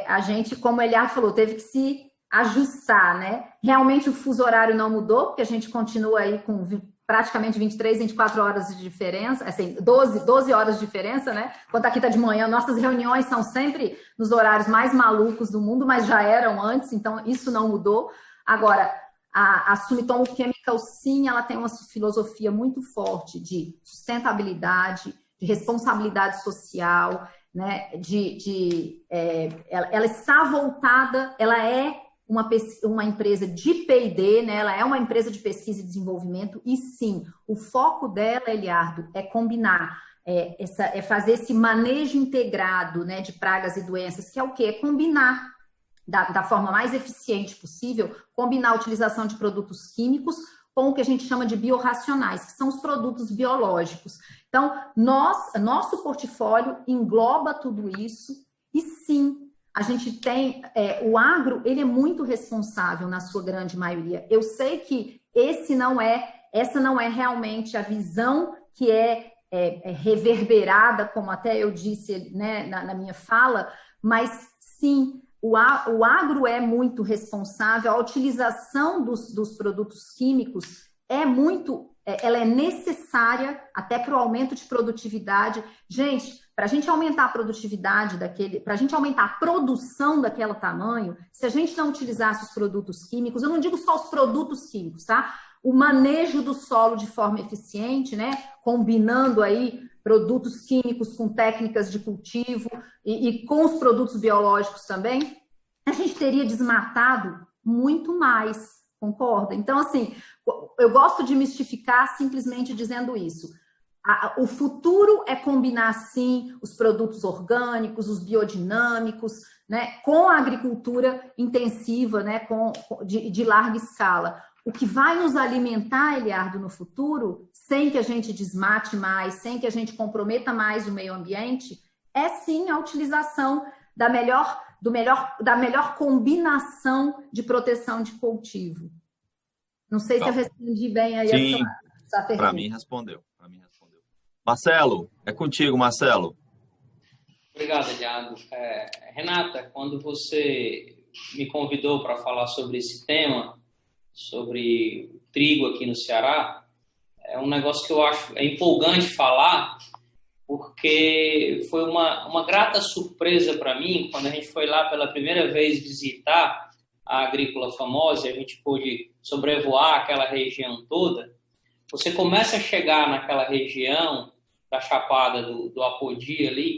a gente, como o Eliardo falou, teve que se ajustar, né? Realmente o fuso horário não mudou, porque a gente continua aí com praticamente 23, 24 horas de diferença, assim, 12 horas de diferença, né? Quando aqui está de manhã, nossas reuniões são sempre nos horários mais malucos do mundo, mas já eram antes, então isso não mudou. Agora, a Sumitomo Chemical, sim, ela tem uma filosofia muito forte de sustentabilidade, de responsabilidade social, né? Ela está voltada, ela é uma empresa de P&D, né? Ela é uma empresa de pesquisa e desenvolvimento, e sim, o foco dela, Eliardo, é combinar, é fazer esse manejo integrado, né, de pragas e doenças, que é o quê? É combinar da forma mais eficiente possível, combinar a utilização de produtos químicos com o que a gente chama de biorracionais, que são os produtos biológicos. Então, nosso portfólio engloba tudo isso, e sim, a gente tem, o agro, ele é muito responsável na sua grande maioria. Eu sei que essa não é realmente a visão que é reverberada, como até eu disse, né, na minha fala, mas sim, o agro é muito responsável, a utilização dos produtos químicos ela é necessária até para o aumento de produtividade. Gente, para a gente aumentar a produtividade para a gente aumentar a produção daquele tamanho, se a gente não utilizasse os produtos químicos, eu não digo só os produtos químicos, tá? O manejo do solo de forma eficiente, né? Combinando aí produtos químicos com técnicas de cultivo e com os produtos biológicos também, a gente teria desmatado muito mais, concorda? Então, assim, eu gosto de mistificar simplesmente dizendo isso. O futuro é combinar, sim, os produtos orgânicos, os biodinâmicos, né, com a agricultura intensiva, né, de larga escala. O que vai nos alimentar, Eliardo, no futuro, sem que a gente desmate mais, sem que a gente comprometa mais o meio ambiente, é sim a utilização da melhor combinação de proteção de cultivo. Não sei se eu respondi bem aí sim, a sua pergunta. Para mim respondeu. Marcelo, é contigo, Marcelo. Obrigado, Eliardo. Renata, quando você me convidou para falar sobre esse tema, sobre trigo aqui no Ceará, é um negócio que eu acho empolgante falar, porque foi uma grata surpresa para mim quando a gente foi lá pela primeira vez visitar a Agrícola Famosa e a gente pôde sobrevoar aquela região toda. Você começa a chegar naquela região da Chapada do Apodi ali,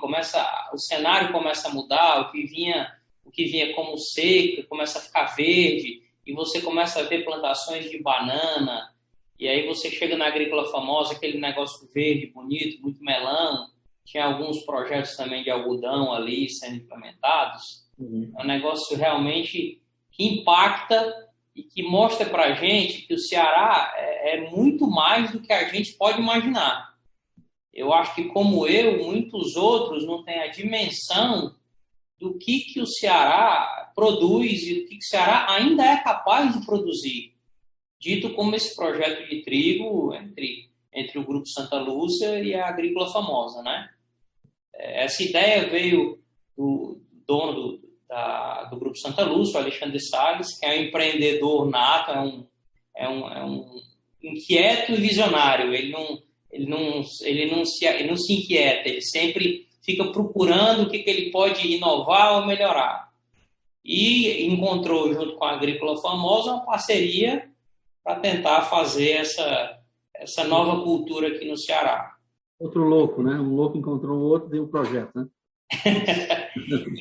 o cenário começa a mudar, o que vinha como seca começa a ficar verde, e você começa a ver plantações de banana, e aí você chega na Agrícola Famosa, aquele negócio verde, bonito, muito melão, tinha alguns projetos também de algodão ali sendo implementados. É um negócio realmente que impacta e que mostra pra gente que o Ceará é muito mais do que a gente pode imaginar. Eu acho que, como eu, muitos outros não têm a dimensão do que o Ceará produz e do que o Ceará ainda é capaz de produzir. Dito como esse projeto de trigo entre o Grupo Santa Lúcia e a Agrícola Famosa, né? Essa ideia veio do dono do Grupo Santa Lúcia, o Alexandre Salles, que é um empreendedor nato, é um inquieto e visionário. Ele não se inquieta, ele sempre fica procurando o que ele pode inovar ou melhorar. E encontrou, junto com a Agrícola Famosa, uma parceria para tentar fazer essa nova cultura aqui no Ceará. Outro louco, né? Um louco encontrou o outro e deu o projeto, né?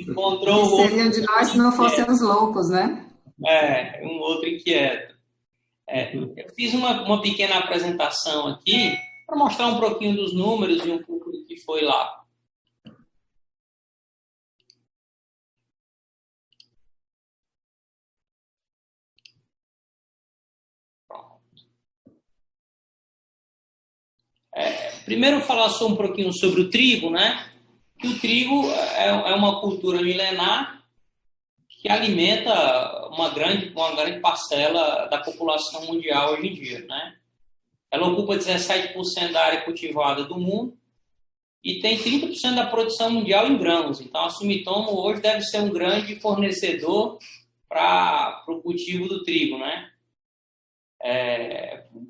Encontrou o outro. Seria de nós se não fossemos loucos, né? Um outro inquieto. Eu fiz uma pequena apresentação aqui para mostrar um pouquinho dos números e um pouco do que foi lá. Primeiro falar só um pouquinho sobre o trigo, né? Que o trigo é uma cultura milenar que alimenta uma grande parcela da população mundial hoje em dia, né? Ela ocupa 17% da área cultivada do mundo e tem 30% da produção mundial em grãos. Então, a Sumitomo hoje deve ser um grande fornecedor para o cultivo do trigo, né?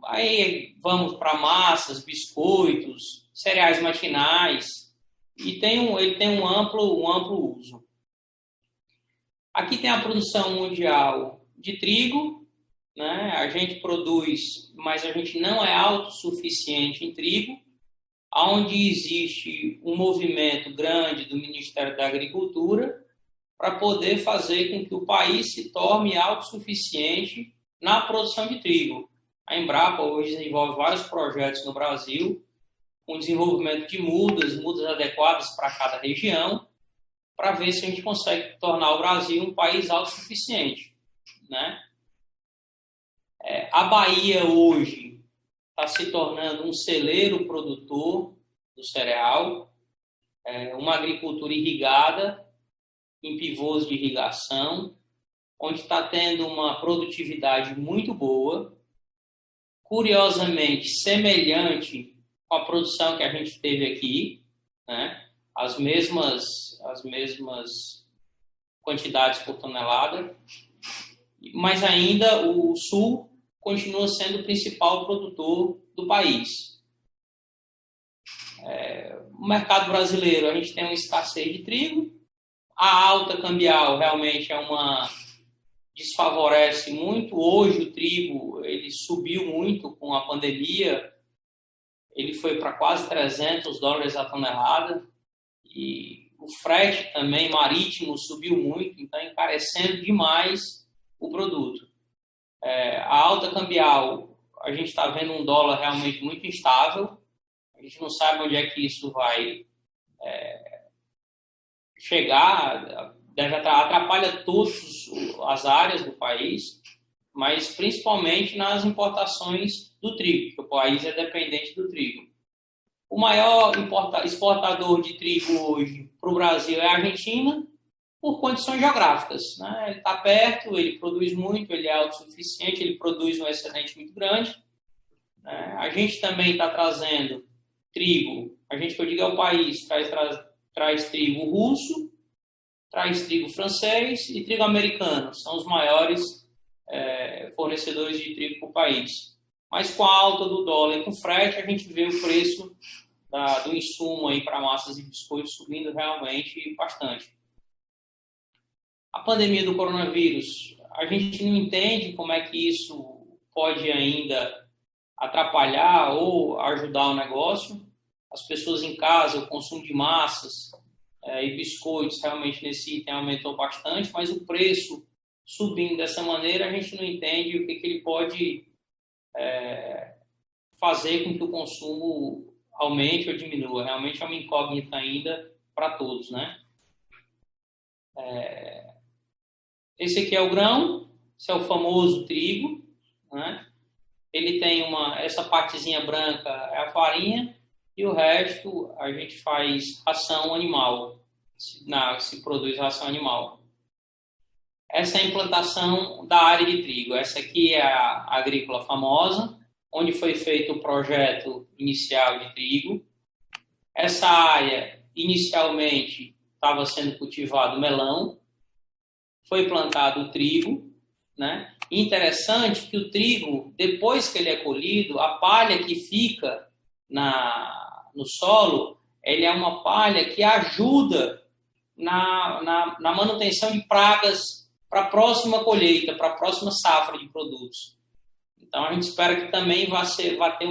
Aí vamos para massas, biscoitos, cereais matinais, e ele tem um amplo uso. Aqui tem a produção mundial de trigo, né? A gente produz, mas a gente não é autossuficiente em trigo, onde existe um movimento grande do Ministério da Agricultura para poder fazer com que o país se torne autossuficiente na produção de trigo. A Embrapa hoje desenvolve vários projetos no Brasil, com desenvolvimento de mudas adequadas para cada região, para ver se a gente consegue tornar o Brasil um país autossuficiente, né? A Bahia hoje está se tornando um celeiro produtor do cereal, uma agricultura irrigada, em pivôs de irrigação, onde está tendo uma produtividade muito boa, curiosamente semelhante com a produção que a gente teve aqui, né? As mesmas quantidades por tonelada, mas ainda o Sul continua sendo o principal produtor do país. O mercado brasileiro, a gente tem uma escassez de trigo, a alta cambial realmente desfavorece muito. Hoje o trigo ele subiu muito com a pandemia, ele foi para quase $300 a tonelada, e o frete também marítimo subiu muito, então encarecendo demais o produto. A alta cambial, a gente está vendo um dólar realmente muito instável, a gente não sabe onde é que isso vai chegar, atrapalha todas as áreas do país, mas principalmente nas importações do trigo, porque o país é dependente do trigo. O maior exportador de trigo hoje para o Brasil é a Argentina, por condições geográficas, né? Ele está perto, ele produz muito, ele é autossuficiente, ele produz um excedente muito grande. A gente também está trazendo trigo, a gente que eu digo é o país, traz trigo russo, traz trigo francês e trigo americano, são os maiores fornecedores de trigo para o país. Mas com a alta do dólar e com frete, a gente vê o preço do insumo para massas e biscoitos subindo realmente bastante. A pandemia do coronavírus, a gente não entende como é que isso pode ainda atrapalhar ou ajudar o negócio. As pessoas em casa, o consumo de massas e biscoitos realmente nesse item aumentou bastante, mas o preço subindo dessa maneira, a gente não entende o que ele pode fazer com que o consumo aumente ou diminua. Realmente é uma incógnita ainda para todos, né? Esse aqui é o grão, esse é o famoso trigo, né? Ele tem essa partezinha branca é a farinha e o resto a gente faz ração animal, se produz ração animal. Essa é a implantação da área de trigo. Essa aqui é a agrícola famosa, onde foi feito o projeto inicial de trigo. Essa área, inicialmente, estava sendo cultivado melão, foi plantado o trigo, né? Interessante que o trigo, depois que ele é colhido, a palha que fica no solo, ele é uma palha que ajuda na manutenção de pragas para a próxima colheita, para a próxima safra de produtos. Então, a gente espera que também vai ter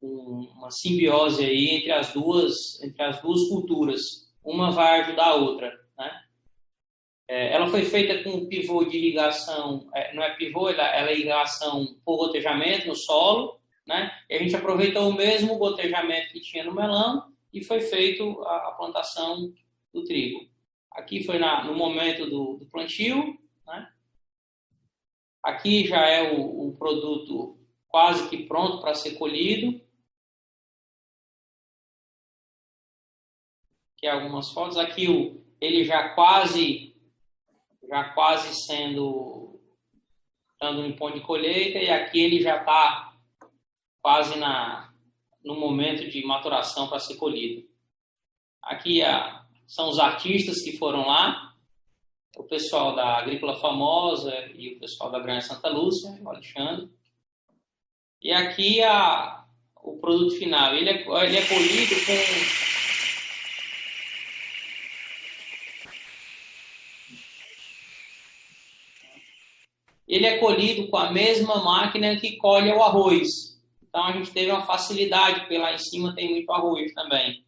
uma simbiose aí entre as duas culturas. Uma vai ajudar a outra, né? Ela foi feita com pivô de irrigação, não é pivô, ela é irrigação por gotejamento no solo, né? E a gente aproveitou o mesmo gotejamento que tinha no melão e foi feito a plantação do trigo. Aqui foi no momento do plantio, né? Aqui já é o produto quase que pronto para ser colhido. Aqui algumas fotos. Aqui ele já quase estando em ponto de colheita, e aqui ele já está quase no momento de maturação para ser colhido. Aqui são os artistas que foram lá o pessoal da Agrícola Famosa e o pessoal da Granja Santa Lúcia, o Alexandre. E aqui o produto final, ele é colhido com... Ele é colhido com a mesma máquina que colhe o arroz. Então, a gente teve uma facilidade, porque lá em cima tem muito arroz também.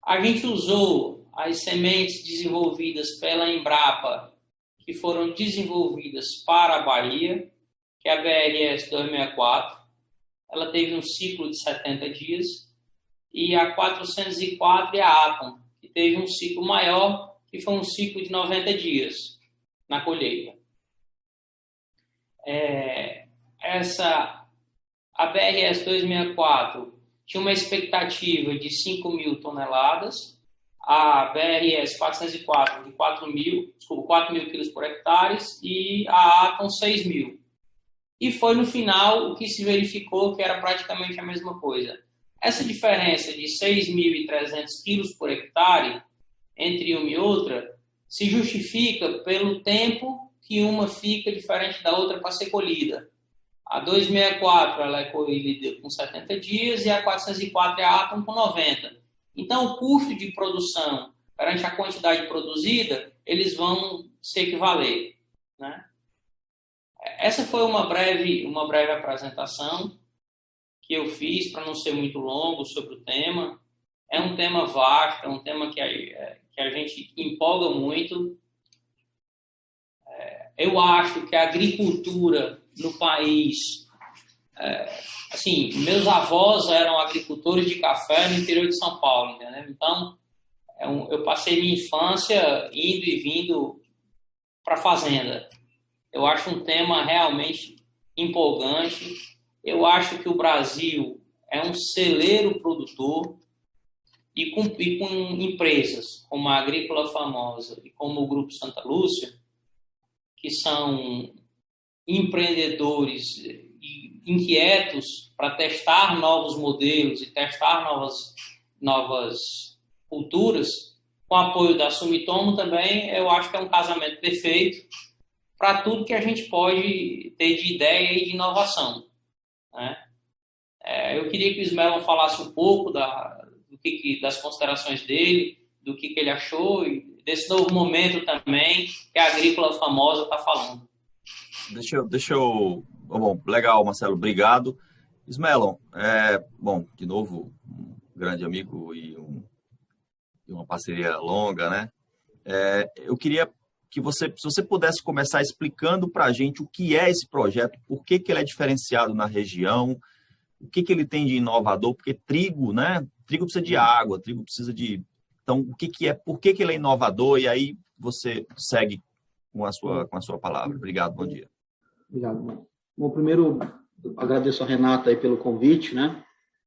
A gente usou as sementes desenvolvidas pela Embrapa, que foram desenvolvidas para a Bahia, que é a BRS 264. Ela teve um ciclo de 70 dias. E a 404 é a Atom, que teve um ciclo maior, que foi um ciclo de 90 dias na colheita. A BRS 264 tinha uma expectativa de 5.000 toneladas, a BRS 404 de 4.000 quilos por hectare e a Atom 6.000. E foi no final o que se verificou que era praticamente a mesma coisa. Essa diferença de 6.300 quilos por hectare entre uma e outra se justifica pelo tempo que uma fica diferente da outra para ser colhida. A 264 ela é colhida com 70 dias e a 404 é a Atom com 90. Então, o custo de produção perante a quantidade produzida, eles vão se equivaler, né? Essa foi uma breve apresentação que eu fiz para não ser muito longo sobre o tema. É um tema vasto, é um tema que a gente empolga muito. Eu acho que a agricultura no país... assim, meus avós eram agricultores de café no interior de São Paulo, entendeu? Então, eu passei minha infância indo e vindo para a fazenda. Eu acho um tema realmente empolgante. Eu acho que o Brasil é um celeiro produtor e com empresas como a Agrícola Famosa e como o Grupo Santa Lúcia, que são empreendedores inquietos para testar novos modelos e testar novas culturas, com apoio da Sumitomo também, eu acho que é um casamento perfeito para tudo que a gente pode ter de ideia e de inovação, né? Eu queria que o Ismael falasse um pouco das considerações dele, do que ele achou e desse novo momento também que a Agrícola Famosa está falando. Deixa eu... Bom, legal, Marcelo, obrigado. Ismaelon, bom, de novo, um grande amigo e uma parceria longa, né? Eu queria que se você pudesse começar explicando para a gente o que é esse projeto, por que ele é diferenciado na região, o que ele tem de inovador, porque trigo, né? Trigo precisa de água, trigo precisa de... Então, por que ele é inovador? E aí você segue com a sua palavra. Obrigado, bom dia. Obrigado. Bom, primeiro, agradeço a Renata aí pelo convite, né?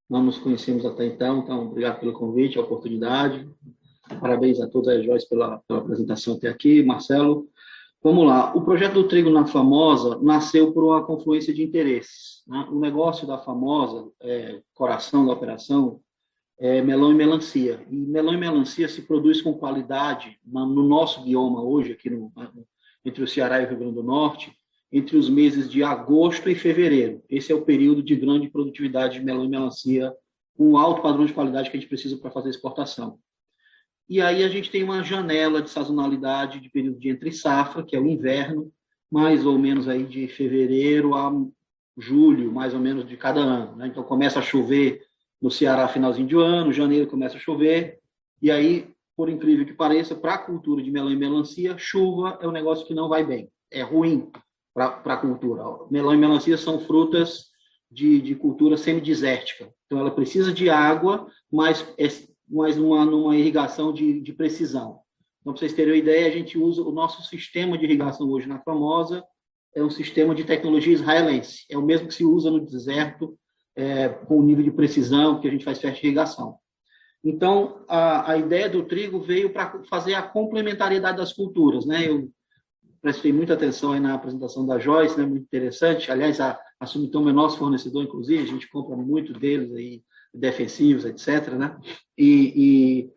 Não nos conhecemos até então obrigado pelo convite, a oportunidade. Parabéns a todos, a Joyce, pela apresentação até aqui. Marcelo, vamos lá. O projeto do trigo na Famosa nasceu por uma confluência de interesses, né? O negócio da Famosa, coração da operação, é melão e melancia. E melão e melancia se produz com qualidade no nosso bioma hoje, aqui entre o Ceará e o Rio Grande do Norte, entre os meses de agosto e fevereiro. Esse é o período de grande produtividade de melão e melancia, com alto padrão de qualidade que a gente precisa para fazer exportação. E aí a gente tem uma janela de sazonalidade de período de entre safra, que é o inverno, mais ou menos aí de fevereiro a julho, mais ou menos de cada ano, né? Então começa a chover no Ceará finalzinho de ano, janeiro começa a chover, e aí, por incrível que pareça, para a cultura de melão e melancia, chuva é um negócio que não vai bem, é ruim para a cultura. Melão e melancia são frutas de cultura semidesértica, então ela precisa de água, mas numa irrigação de precisão. Então, para vocês terem uma ideia, a gente usa o nosso sistema de irrigação hoje na Famosa, é um sistema de tecnologia israelense, é o mesmo que se usa no deserto, com o nível de precisão que a gente faz fertirrigação. Então, a ideia do trigo veio para fazer a complementariedade das culturas, né? Eu prestei muita atenção aí na apresentação da Joyce, né? Muito interessante. Aliás, a Sumitomo é nosso fornecedor, inclusive, a gente compra muito deles aí, defensivos, etc., né? E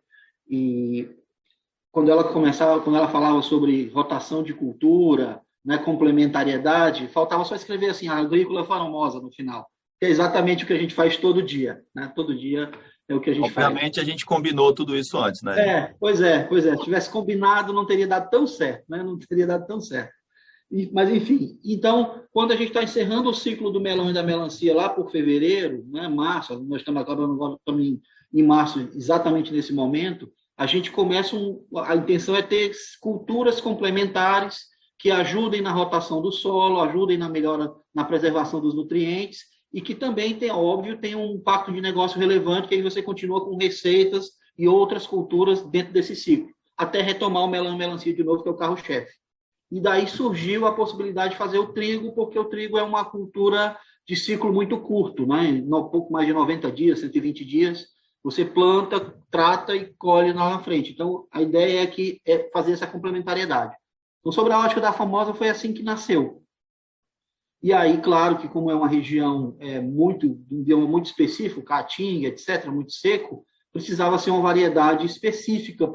quando ela falava sobre rotação de cultura, né, complementariedade, faltava só escrever assim, a agrícola famosa no final, que é exatamente o que a gente faz todo dia, né? Todo dia é o que a gente faz. Obviamente a gente combinou tudo isso antes, né? Pois é. Se tivesse combinado, não teria dado tão certo, né? Não teria dado tão certo. Mas, enfim, então, quando a gente está encerrando o ciclo do melão e da melancia lá por fevereiro, né, março, nós estamos agora em março, exatamente nesse momento, a gente começa, a intenção é ter culturas complementares que ajudem na rotação do solo, ajudem na melhora, na preservação dos nutrientes e que também, óbvio, tem um impacto de negócio relevante, que aí você continua com receitas e outras culturas dentro desse ciclo, até retomar o melão e melancia de novo, que é o carro-chefe. E daí surgiu a possibilidade de fazer o trigo, porque o trigo é uma cultura de ciclo muito curto, né? Um pouco mais de 90 dias, 120 dias, você planta, trata e colhe lá na frente. Então, a ideia é fazer essa complementariedade. Então, sobre a ótica da Famosa, foi assim que nasceu. E aí, claro que como é uma região um bioma muito específico, caatinga, etc., muito seco, precisava ser uma variedade específica,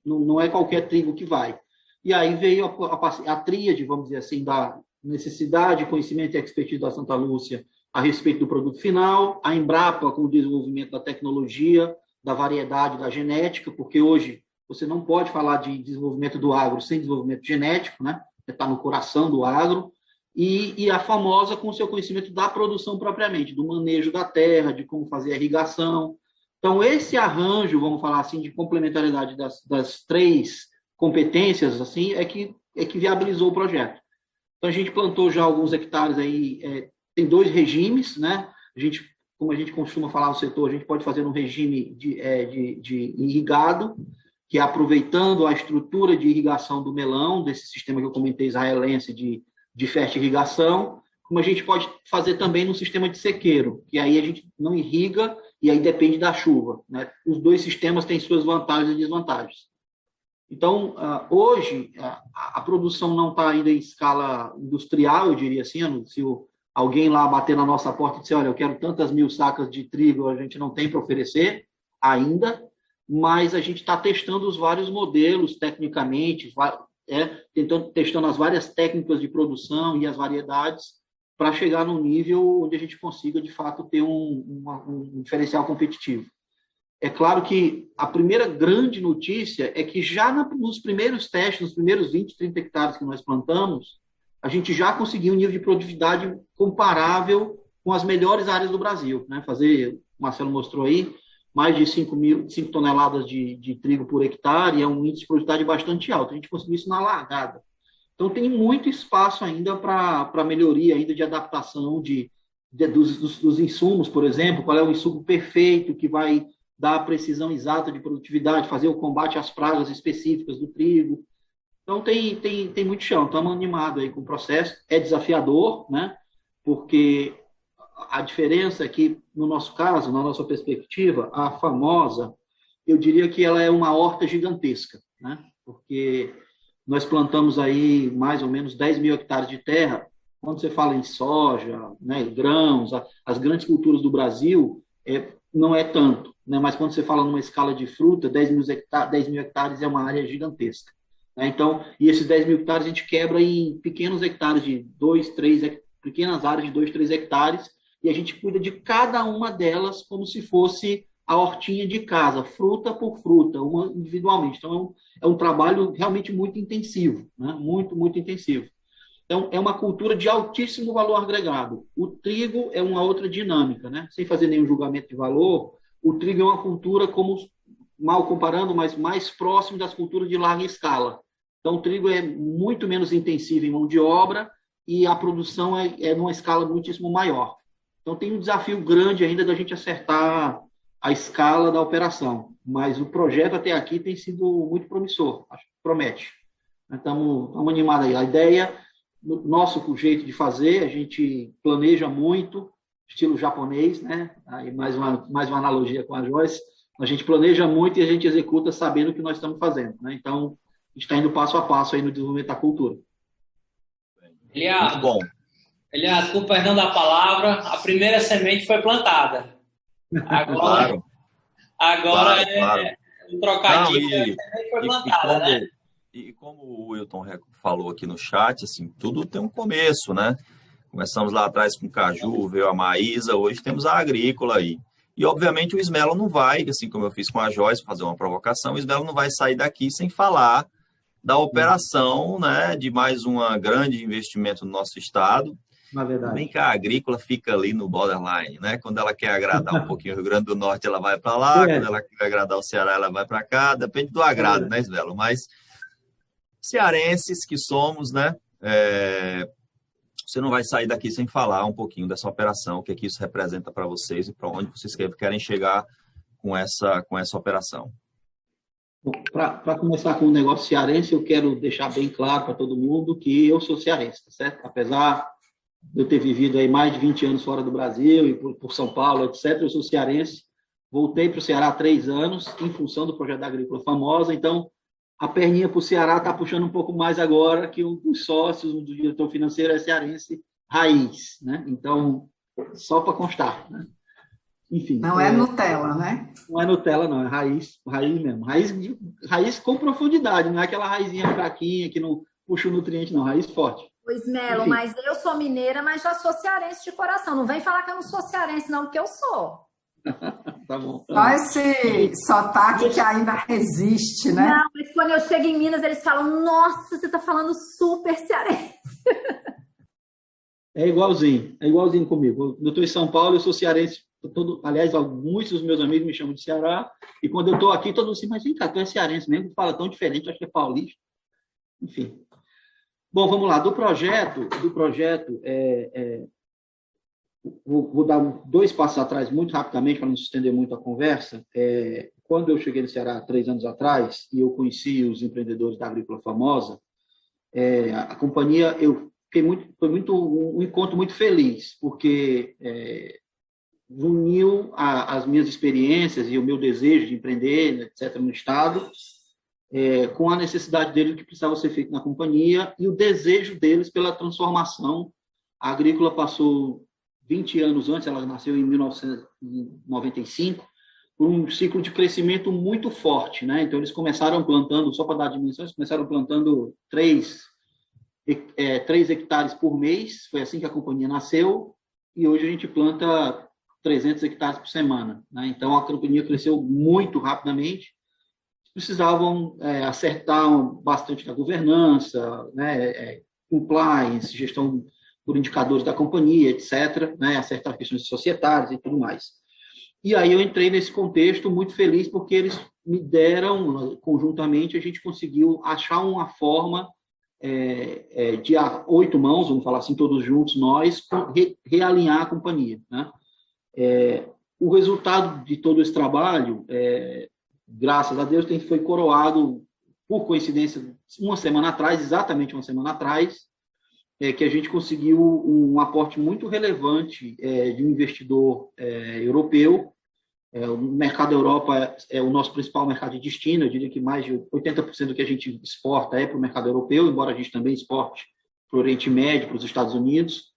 não é qualquer trigo que vai. E aí veio a tríade, vamos dizer assim, da necessidade, conhecimento e expertise da Santa Lúcia a respeito do produto final, a Embrapa com o desenvolvimento da tecnologia, da variedade, da genética, porque hoje você não pode falar de desenvolvimento do agro sem desenvolvimento genético, né? Está no coração do agro, e a Famosa com o seu conhecimento da produção propriamente, do manejo da terra, de como fazer a irrigação. Então, esse arranjo, vamos falar assim, de complementariedade das três competências, assim, é que viabilizou o projeto. Então, a gente plantou já alguns hectares aí, tem 2 regimes, né? Como a gente costuma falar no setor, a gente pode fazer um regime de irrigado, que é aproveitando a estrutura de irrigação do melão, desse sistema que eu comentei israelense de fertirrigação, como a gente pode fazer também no sistema de sequeiro, que aí a gente não irriga e aí depende da chuva, né? Os 2 sistemas têm suas vantagens e desvantagens. Então, hoje, a produção não está ainda em escala industrial, eu diria assim, se alguém lá bater na nossa porta e disser, olha, eu quero tantas 1000 sacas de trigo, a gente não tem para oferecer ainda, mas a gente está testando os vários modelos tecnicamente, testando as várias técnicas de produção e as variedades para chegar num nível onde a gente consiga, de fato, ter um diferencial competitivo. É claro que a primeira grande notícia é que já nos primeiros testes, nos primeiros 20, 30 hectares que nós plantamos, a gente já conseguiu um nível de produtividade comparável com as melhores áreas do Brasil, né? O Marcelo mostrou aí, mais de 5 toneladas de trigo por hectare, é um índice de produtividade bastante alto. A gente conseguiu isso na largada. Então, tem muito espaço ainda para melhoria, ainda de adaptação dos insumos, por exemplo, qual é o insumo perfeito que vai dar a precisão exata de produtividade, fazer o combate às pragas específicas do trigo. Então, tem muito chão. Estamos animados aí com o processo. É desafiador, né? Porque a diferença é que, no nosso caso, na nossa perspectiva, a Famosa, eu diria que ela é uma horta gigantesca, né? Porque nós plantamos aí mais ou menos 10.000 hectares de terra. Quando você fala em soja, né, grãos, as grandes culturas do Brasil, não é tanto, né? Mas quando você fala numa escala de fruta, 10.000 hectares é uma área gigantesca, né? Então, e esses 10.000 hectares a gente quebra em pequenos hectares de 2, 3, pequenas áreas de 2, 3 hectares, e a gente cuida de cada uma delas como se fosse a hortinha de casa, fruta por fruta, uma individualmente. Então, é um trabalho realmente muito intensivo, né? Muito, muito intensivo. Então, é uma cultura de altíssimo valor agregado. O trigo é uma outra dinâmica, né? Sem fazer nenhum julgamento de valor, o trigo é uma cultura, como mal comparando, mas mais próximo das culturas de larga escala. Então, o trigo é muito menos intensivo em mão de obra e a produção é numa escala muitíssimo maior. Então, tem um desafio grande ainda da gente acertar a escala da operação, mas o projeto até aqui tem sido muito promissor, acho que promete. Estamos animados aí. A ideia, nosso jeito de fazer, a gente planeja muito, estilo japonês, né? Aí mais uma analogia com a Joyce, a gente planeja muito e a gente executa sabendo o que nós estamos fazendo, né? Então, a gente está indo passo a passo aí no desenvolvimento da cultura. Eliado, bom. Eliado, com perdão da palavra, a primeira semente foi plantada. Agora, claro. O trocadilho foi e, plantada, né? E como o Wilton falou aqui no chat, assim, tudo tem um começo, né? Começamos lá atrás com o Caju, veio a Maísa, hoje temos a Agrícola aí. E, obviamente, o Ismelo não vai, assim como eu fiz com a Joyce, fazer uma provocação, o Ismelo não vai sair daqui sem falar da operação, né, de mais um grande investimento no nosso estado. Na verdade. Bem que a Agrícola fica ali no borderline, né? Quando ela quer agradar um pouquinho o Rio Grande do Norte, ela vai para lá, quando ela quer agradar o Ceará, ela vai para cá, depende do agrado, né, Ismelo? Mas cearenses que somos, né? Você não vai sair daqui sem falar um pouquinho dessa operação, o que é que isso representa para vocês e para onde vocês querem chegar com essa operação. Para começar com o negócio cearense, eu quero deixar bem claro para todo mundo que eu sou cearense, tá certo? Apesar de eu ter vivido aí mais de 20 anos fora do Brasil e por São Paulo, etc., eu sou cearense. Voltei para o Ceará há 3 anos, em função do projeto da Agrícola Famosa, então a perninha para o Ceará está puxando um pouco mais agora, que um dos sócios, um do diretor financeiro é cearense raiz, né? Então, só para constar, né? Enfim. Não é Nutella, né? Não é Nutella, não, é raiz mesmo. Raiz com profundidade, não é aquela raizinha fraquinha que não puxa o nutriente, não, raiz forte. Pois, Melo, mas eu sou mineira, mas já sou cearense de coração. Não vem falar que eu não sou cearense, não, porque eu sou. Tá bom. Só esse sotaque que ainda resiste, né? Não, mas quando eu chego em Minas, eles falam, nossa, você tá falando super cearense. É igualzinho comigo. Eu estou em São Paulo, eu sou cearense. Aliás, muitos dos meus amigos me chamam de Ceará. E quando eu estou aqui, todo mundo assim, mas vem cá, tu é cearense mesmo, fala tão diferente, acho que é paulista. Enfim. Bom, vamos lá. Do projeto, vou dar 2 passos atrás muito rapidamente para não se estender muito a conversa. Quando eu cheguei no Ceará 3 anos atrás e eu conheci os empreendedores da Agrícola Famosa, a companhia, foi um encontro muito feliz, porque uniu as minhas experiências e o meu desejo de empreender, etc., no estado, com a necessidade deles que precisava ser feito na companhia e o desejo deles pela transformação. A Agrícola passou 20 anos antes, ela nasceu em 1995, por um ciclo de crescimento muito forte, né? Então, eles começaram plantando, só para dar dimensões, começaram plantando 3 hectares por mês, foi assim que a companhia nasceu, e hoje a gente planta 300 hectares por semana, né? Então, a companhia cresceu muito rapidamente, precisavam acertar bastante da governança, né? Compliance, gestão por indicadores da companhia, etc., né? Acertar questões societárias e tudo mais. E aí eu entrei nesse contexto muito feliz, porque eles me deram, conjuntamente, a gente conseguiu achar uma forma de 8 mãos, vamos falar assim, todos juntos, nós, realinhar a companhia, né? O resultado de todo esse trabalho, graças a Deus, foi coroado, por coincidência, exatamente uma semana atrás, que a gente conseguiu um aporte muito relevante de um investidor europeu. O mercado Europa é o nosso principal mercado de destino, eu diria que mais de 80% do que a gente exporta é para o mercado europeu, embora a gente também exporte para o Oriente Médio, para os Estados Unidos,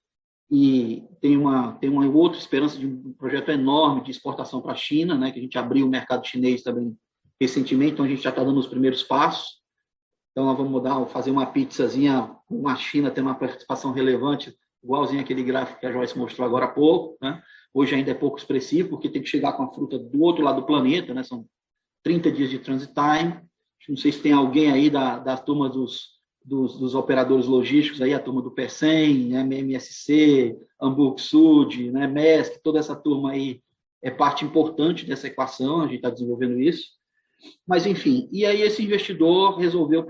e tem uma outra esperança de um projeto enorme de exportação para a China, né, que a gente abriu o mercado chinês também recentemente, então a gente já está dando os primeiros passos. Então, nós vamos fazer uma pizzazinha com a China, ter uma participação relevante, igualzinho aquele gráfico que a Joyce mostrou agora há pouco, né? Hoje ainda é pouco expressivo, porque tem que chegar com a fruta do outro lado do planeta, né? São 30 dias de transit time. Não sei se tem alguém aí da turma dos operadores logísticos, aí, a turma do PECEM, né? MSC, Hamburg Sud, né? MESC, toda essa turma aí é parte importante dessa equação, a gente está desenvolvendo isso. Mas, enfim, e aí esse investidor resolveu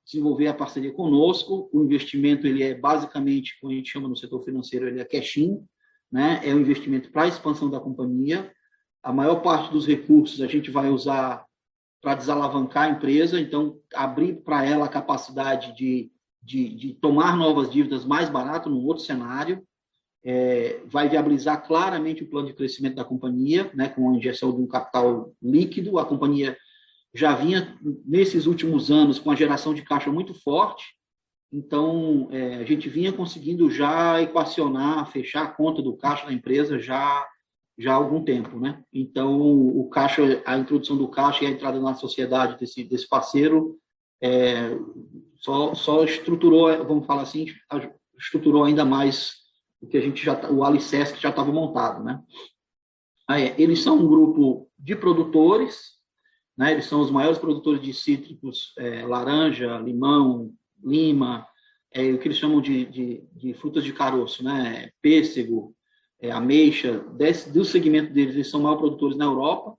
desenvolver a parceria conosco. O investimento, ele é basicamente, como a gente chama no setor financeiro, ele é cash-in, né? É um investimento para a expansão da companhia. A maior parte dos recursos a gente vai usar para desalavancar a empresa, então abrir para ela a capacidade de tomar novas dívidas mais barato num outro cenário. Vai viabilizar claramente o plano de crescimento da companhia, né? Com a injeção de um capital líquido. A companhia já vinha, nesses últimos anos, com a geração de caixa muito forte, então a gente vinha conseguindo já equacionar, fechar a conta do caixa da empresa já já há algum tempo, né? Então, o caixa, a introdução do caixa e a entrada na sociedade desse parceiro só estruturou, vamos falar assim, estruturou ainda mais o alicerce que já estava montado, né? Eles são um grupo de produtores, né? Eles são os maiores produtores de cítricos, laranja, limão, lima, o que eles chamam de frutas de caroço, né? Pêssego, ameixa, do segmento deles, eles são maiores produtores na Europa.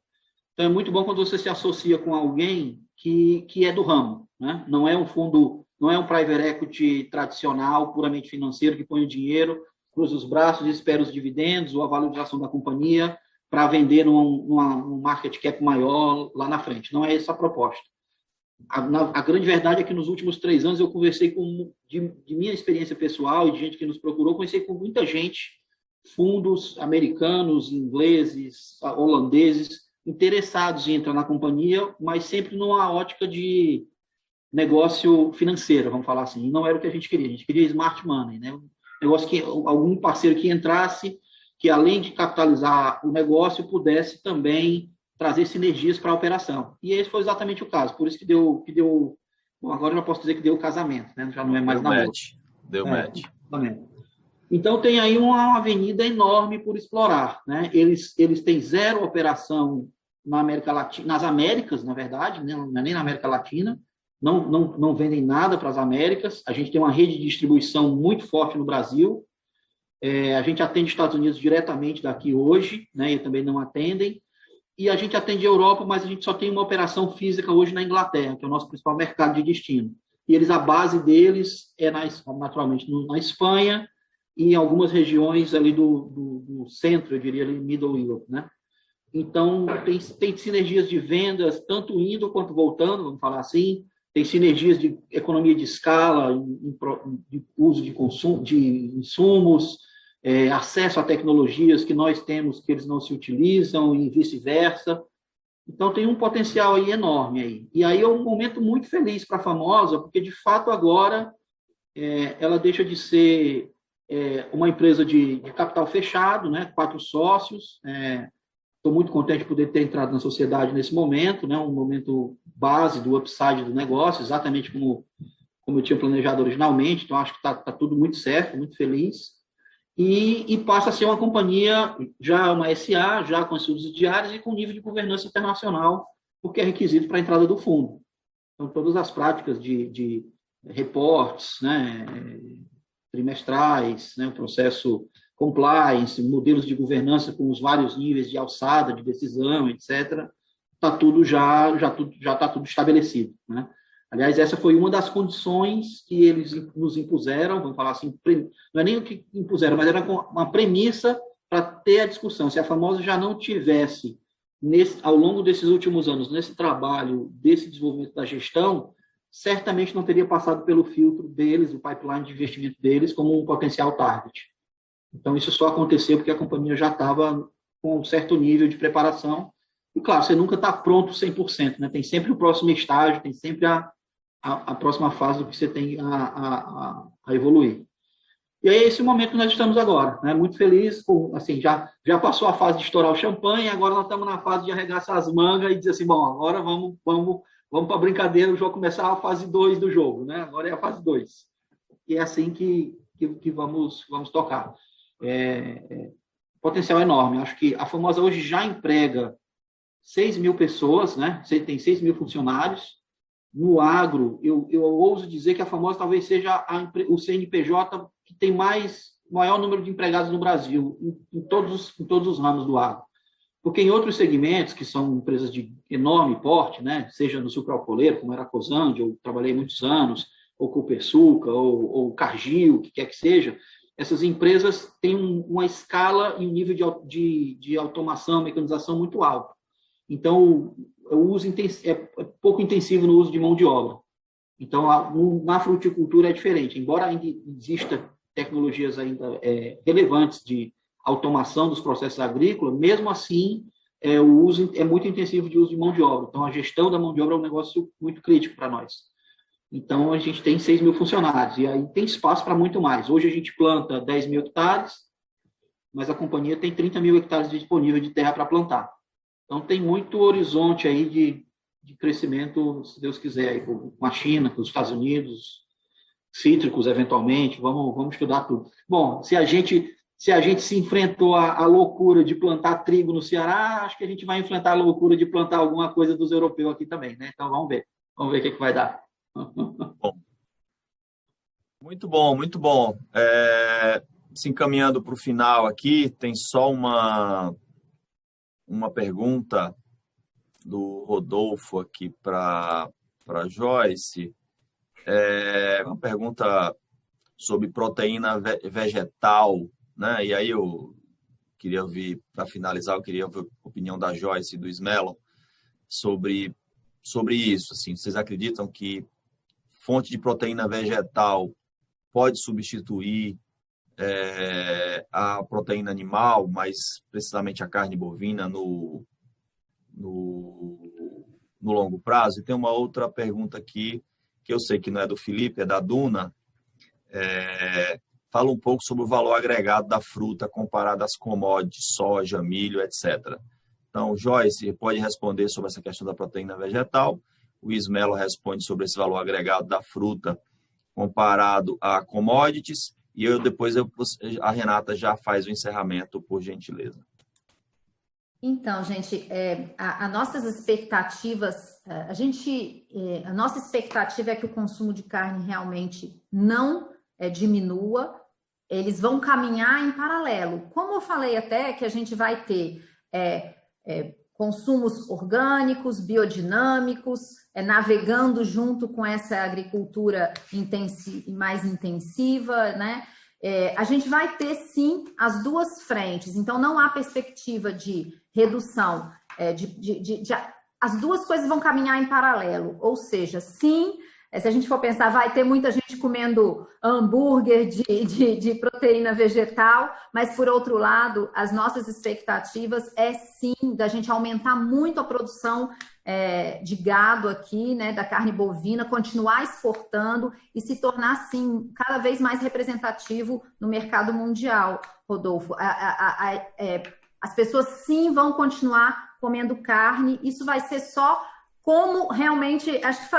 Então, é muito bom quando você se associa com alguém que é do ramo, né? Não é um fundo, não é um private equity tradicional, puramente financeiro, que põe o dinheiro, cruza os braços e espera os dividendos ou a valorização da companhia para vender num market cap maior lá na frente. Não é essa a proposta. A grande verdade é que nos últimos 3 anos eu conversei de minha experiência pessoal e de gente que nos procurou, conversei com muita gente, fundos americanos, ingleses, holandeses, interessados em entrar na companhia, mas sempre numa ótica de negócio financeiro, vamos falar assim. E não era o que a gente queria smart money, né? Um negócio que algum parceiro que entrasse, que além de capitalizar o negócio, pudesse também trazer sinergias para a operação. E esse foi exatamente o caso. Por isso que deu bom, agora eu já posso dizer que deu casamento, né? Já não é mais namoro. Deu match. Então, tem aí uma avenida enorme por explorar, né? Eles têm 0 operação na América Latina, nas Américas, na verdade, né? Não é nem na América Latina, não vendem nada para as Américas. A gente tem uma rede de distribuição muito forte no Brasil. A gente atende Estados Unidos diretamente daqui hoje, né? E também não atendem. E a gente atende a Europa, mas a gente só tem uma operação física hoje na Inglaterra, que é o nosso principal mercado de destino. E a base deles é, naturalmente, na Espanha, e em algumas regiões ali do centro, eu diria, ali, Middle Europe, né? Então, tem sinergias de vendas, tanto indo quanto voltando, vamos falar assim, tem sinergias de economia de escala, de uso de consumo, de insumos, acesso a tecnologias que nós temos que eles não se utilizam e vice-versa. Então, tem um potencial aí enorme aí. E aí é um momento muito feliz para a Famosa, porque, de fato, agora ela deixa de ser uma empresa de capital fechado, né? 4 sócios. Estou muito contente de poder ter entrado na sociedade nesse momento, né? Um momento base do upside do negócio, exatamente como eu tinha planejado originalmente. Então, acho que está tudo muito certo, muito feliz. E passa a ser uma companhia, já uma SA, já com as subsidiárias e com nível de governança internacional, porque é requisito para a entrada do fundo. Então, todas as práticas de reportes, né? Trimestrais, né, o processo compliance, modelos de governança com os vários níveis de alçada, de decisão, etc., está tudo já está tudo estabelecido, né? Aliás, essa foi uma das condições que eles nos impuseram, vamos falar assim, não é nem o que impuseram, mas era uma premissa para ter a discussão. Se a Famosa já não tivesse, ao longo desses últimos anos, nesse trabalho, desse desenvolvimento da gestão, certamente não teria passado pelo filtro deles, o pipeline de investimento deles, como um potencial target. Então, isso só aconteceu porque a companhia já estava com um certo nível de preparação. E, claro, você nunca está pronto 100%, né? Tem sempre o próximo estágio, tem sempre a próxima fase do que você tem a evoluir. E aí, esse momento que nós estamos agora, né? Muito feliz, assim, já passou a fase de estourar o champanhe, agora nós estamos na fase de arregaçar as mangas e dizer assim, bom, agora vamos para a brincadeira, o jogo começar a fase 2 do jogo, né? Agora é a fase 2. E é assim que vamos tocar. Potencial enorme. Acho que a Famosa hoje já emprega 6 mil pessoas, né? Tem 6 mil funcionários. No agro, eu ouso dizer que a Famosa talvez seja o CNPJ que tem maior número de empregados no Brasil, em todos os ramos do agro. Porque em outros segmentos, que são empresas de enorme porte, né? Seja no sucroalcooleiro, como era a Cosand, eu trabalhei muitos anos, ou Copersuca, ou Cargill, o que quer que seja, essas empresas têm uma escala e um nível de automação, mecanização muito alto. Então, o uso é pouco intensivo no uso de mão de obra. Então, na fruticultura é diferente. Embora ainda exista tecnologias ainda relevantes de automação dos processos agrícolas, mesmo assim, o uso é muito intensivo de uso de mão de obra. Então, a gestão da mão de obra é um negócio muito crítico para nós. Então, a gente tem 6 mil funcionários, e aí tem espaço para muito mais. Hoje a gente planta 10 mil hectares, mas a companhia tem 30 mil hectares disponível de terra para plantar. Então, tem muito horizonte aí de crescimento, se Deus quiser, aí, com a China, com os Estados Unidos, cítricos, eventualmente, vamos estudar tudo. Bom, se a gente se enfrentou à loucura de plantar trigo no Ceará, acho que a gente vai enfrentar a loucura de plantar alguma coisa dos europeus aqui também, né? Então, vamos ver o que vai dar. Bom. Muito bom, muito bom. Se encaminhando para o final aqui, tem só uma pergunta do Rodolfo aqui para Joyce. Uma pergunta sobre proteína vegetal, né? E aí eu queria ouvir, para finalizar, eu queria ouvir a opinião da Joyce e do Ismelo sobre isso. Assim, vocês acreditam que fonte de proteína vegetal pode substituir a proteína animal, mais precisamente a carne bovina, no longo prazo? E tem uma outra pergunta aqui, que eu sei que não é do Felipe, é da Duna. Fala um pouco sobre o valor agregado da fruta comparado às commodities, soja, milho, etc. Então, Joyce pode responder sobre essa questão da proteína vegetal. O Ismelo responde sobre esse valor agregado da fruta comparado a commodities. E depois a Renata já faz o encerramento, por gentileza. Então, gente, as nossas expectativas, a nossa expectativa é que o consumo de carne realmente não diminua, eles vão caminhar em paralelo. Como eu falei até que a gente vai ter consumos orgânicos, biodinâmicos, navegando junto com essa agricultura mais intensiva, né? A gente vai ter, sim, as duas frentes. Então, não há perspectiva de redução. As duas coisas vão caminhar em paralelo. Ou seja, sim, se a gente for pensar, vai ter muita gente comendo hambúrguer de proteína vegetal, mas, por outro lado, as nossas expectativas sim, da gente aumentar muito a produção de gado aqui, né, da carne bovina, continuar exportando e se tornar, sim, cada vez mais representativo no mercado mundial, Rodolfo. As pessoas, sim, vão continuar comendo carne, isso vai ser só como realmente, acho que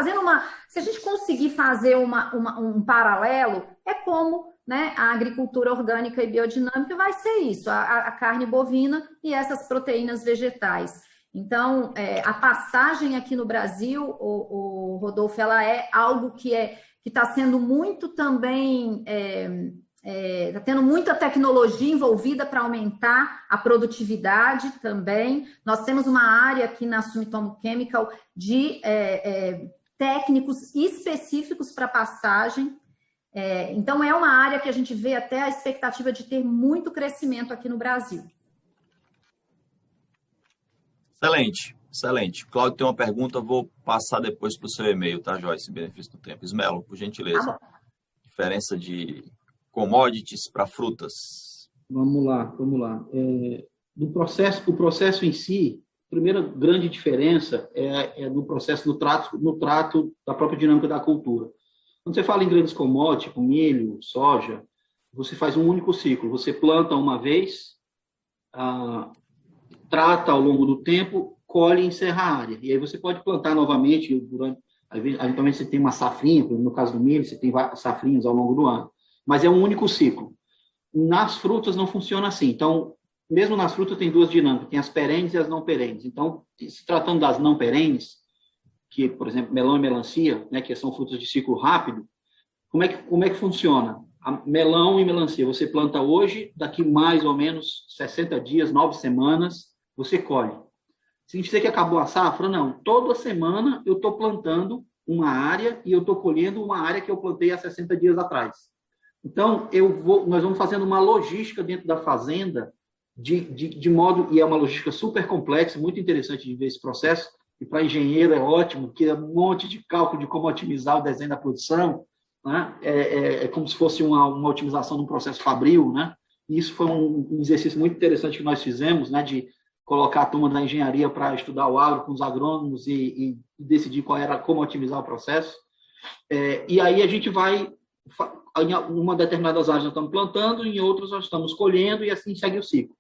se a gente conseguir fazer um paralelo, como, né, a agricultura orgânica e biodinâmica vai ser isso, a carne bovina e essas proteínas vegetais. Então, a passagem aqui no Brasil, o Rodolfo, ela é algo que está sendo muito também, está tendo muita tecnologia envolvida para aumentar a produtividade também. Nós temos uma área aqui na Sumitomo Chemical de técnicos específicos para pastagem. Então, é uma área que a gente vê até a expectativa de ter muito crescimento aqui no Brasil. Excelente, excelente. Cláudio tem uma pergunta, vou passar depois para o seu e-mail, tá, Joyce? Benefício do tempo. Ismelo, por gentileza. Diferença de commodities para frutas. Vamos lá. O processo em si, a primeira grande diferença é no processo, no trato da própria dinâmica da cultura. Quando você fala em grandes commodities, tipo milho, soja, você faz um único ciclo. Você planta uma vez, trata ao longo do tempo, colhe e encerra a área. E aí você pode plantar novamente, eventualmente você tem uma safrinha, no caso do milho, você tem safrinhas ao longo do ano. Mas é um único ciclo. Nas frutas não funciona assim. Então, mesmo nas frutas tem duas dinâmicas, tem as perenes e as não perenes. Então, se tratando das não perenes, que, por exemplo, melão e melancia, né, que são frutas de ciclo rápido, como é que funciona? Melão e melancia, você planta hoje, daqui mais ou menos 60 dias, 9 semanas, você colhe. Significa que acabou a safra? Não. Toda semana eu estou plantando uma área e eu estou colhendo uma área que eu plantei há 60 dias atrás. Então, nós vamos fazendo uma logística dentro da fazenda de modo, e é uma logística super complexa, muito interessante de ver esse processo, e para engenheiro é ótimo, que é um monte de cálculo de como otimizar o desenho da produção, né? É como se fosse uma otimização de um processo fabril, né? E isso foi um exercício muito interessante que nós fizemos, né? De colocar a turma da engenharia para estudar o agro com os agrônomos e decidir como otimizar o processo. E aí a gente vai Em uma determinadas áreas nós estamos plantando, em outras nós estamos colhendo e assim segue o ciclo.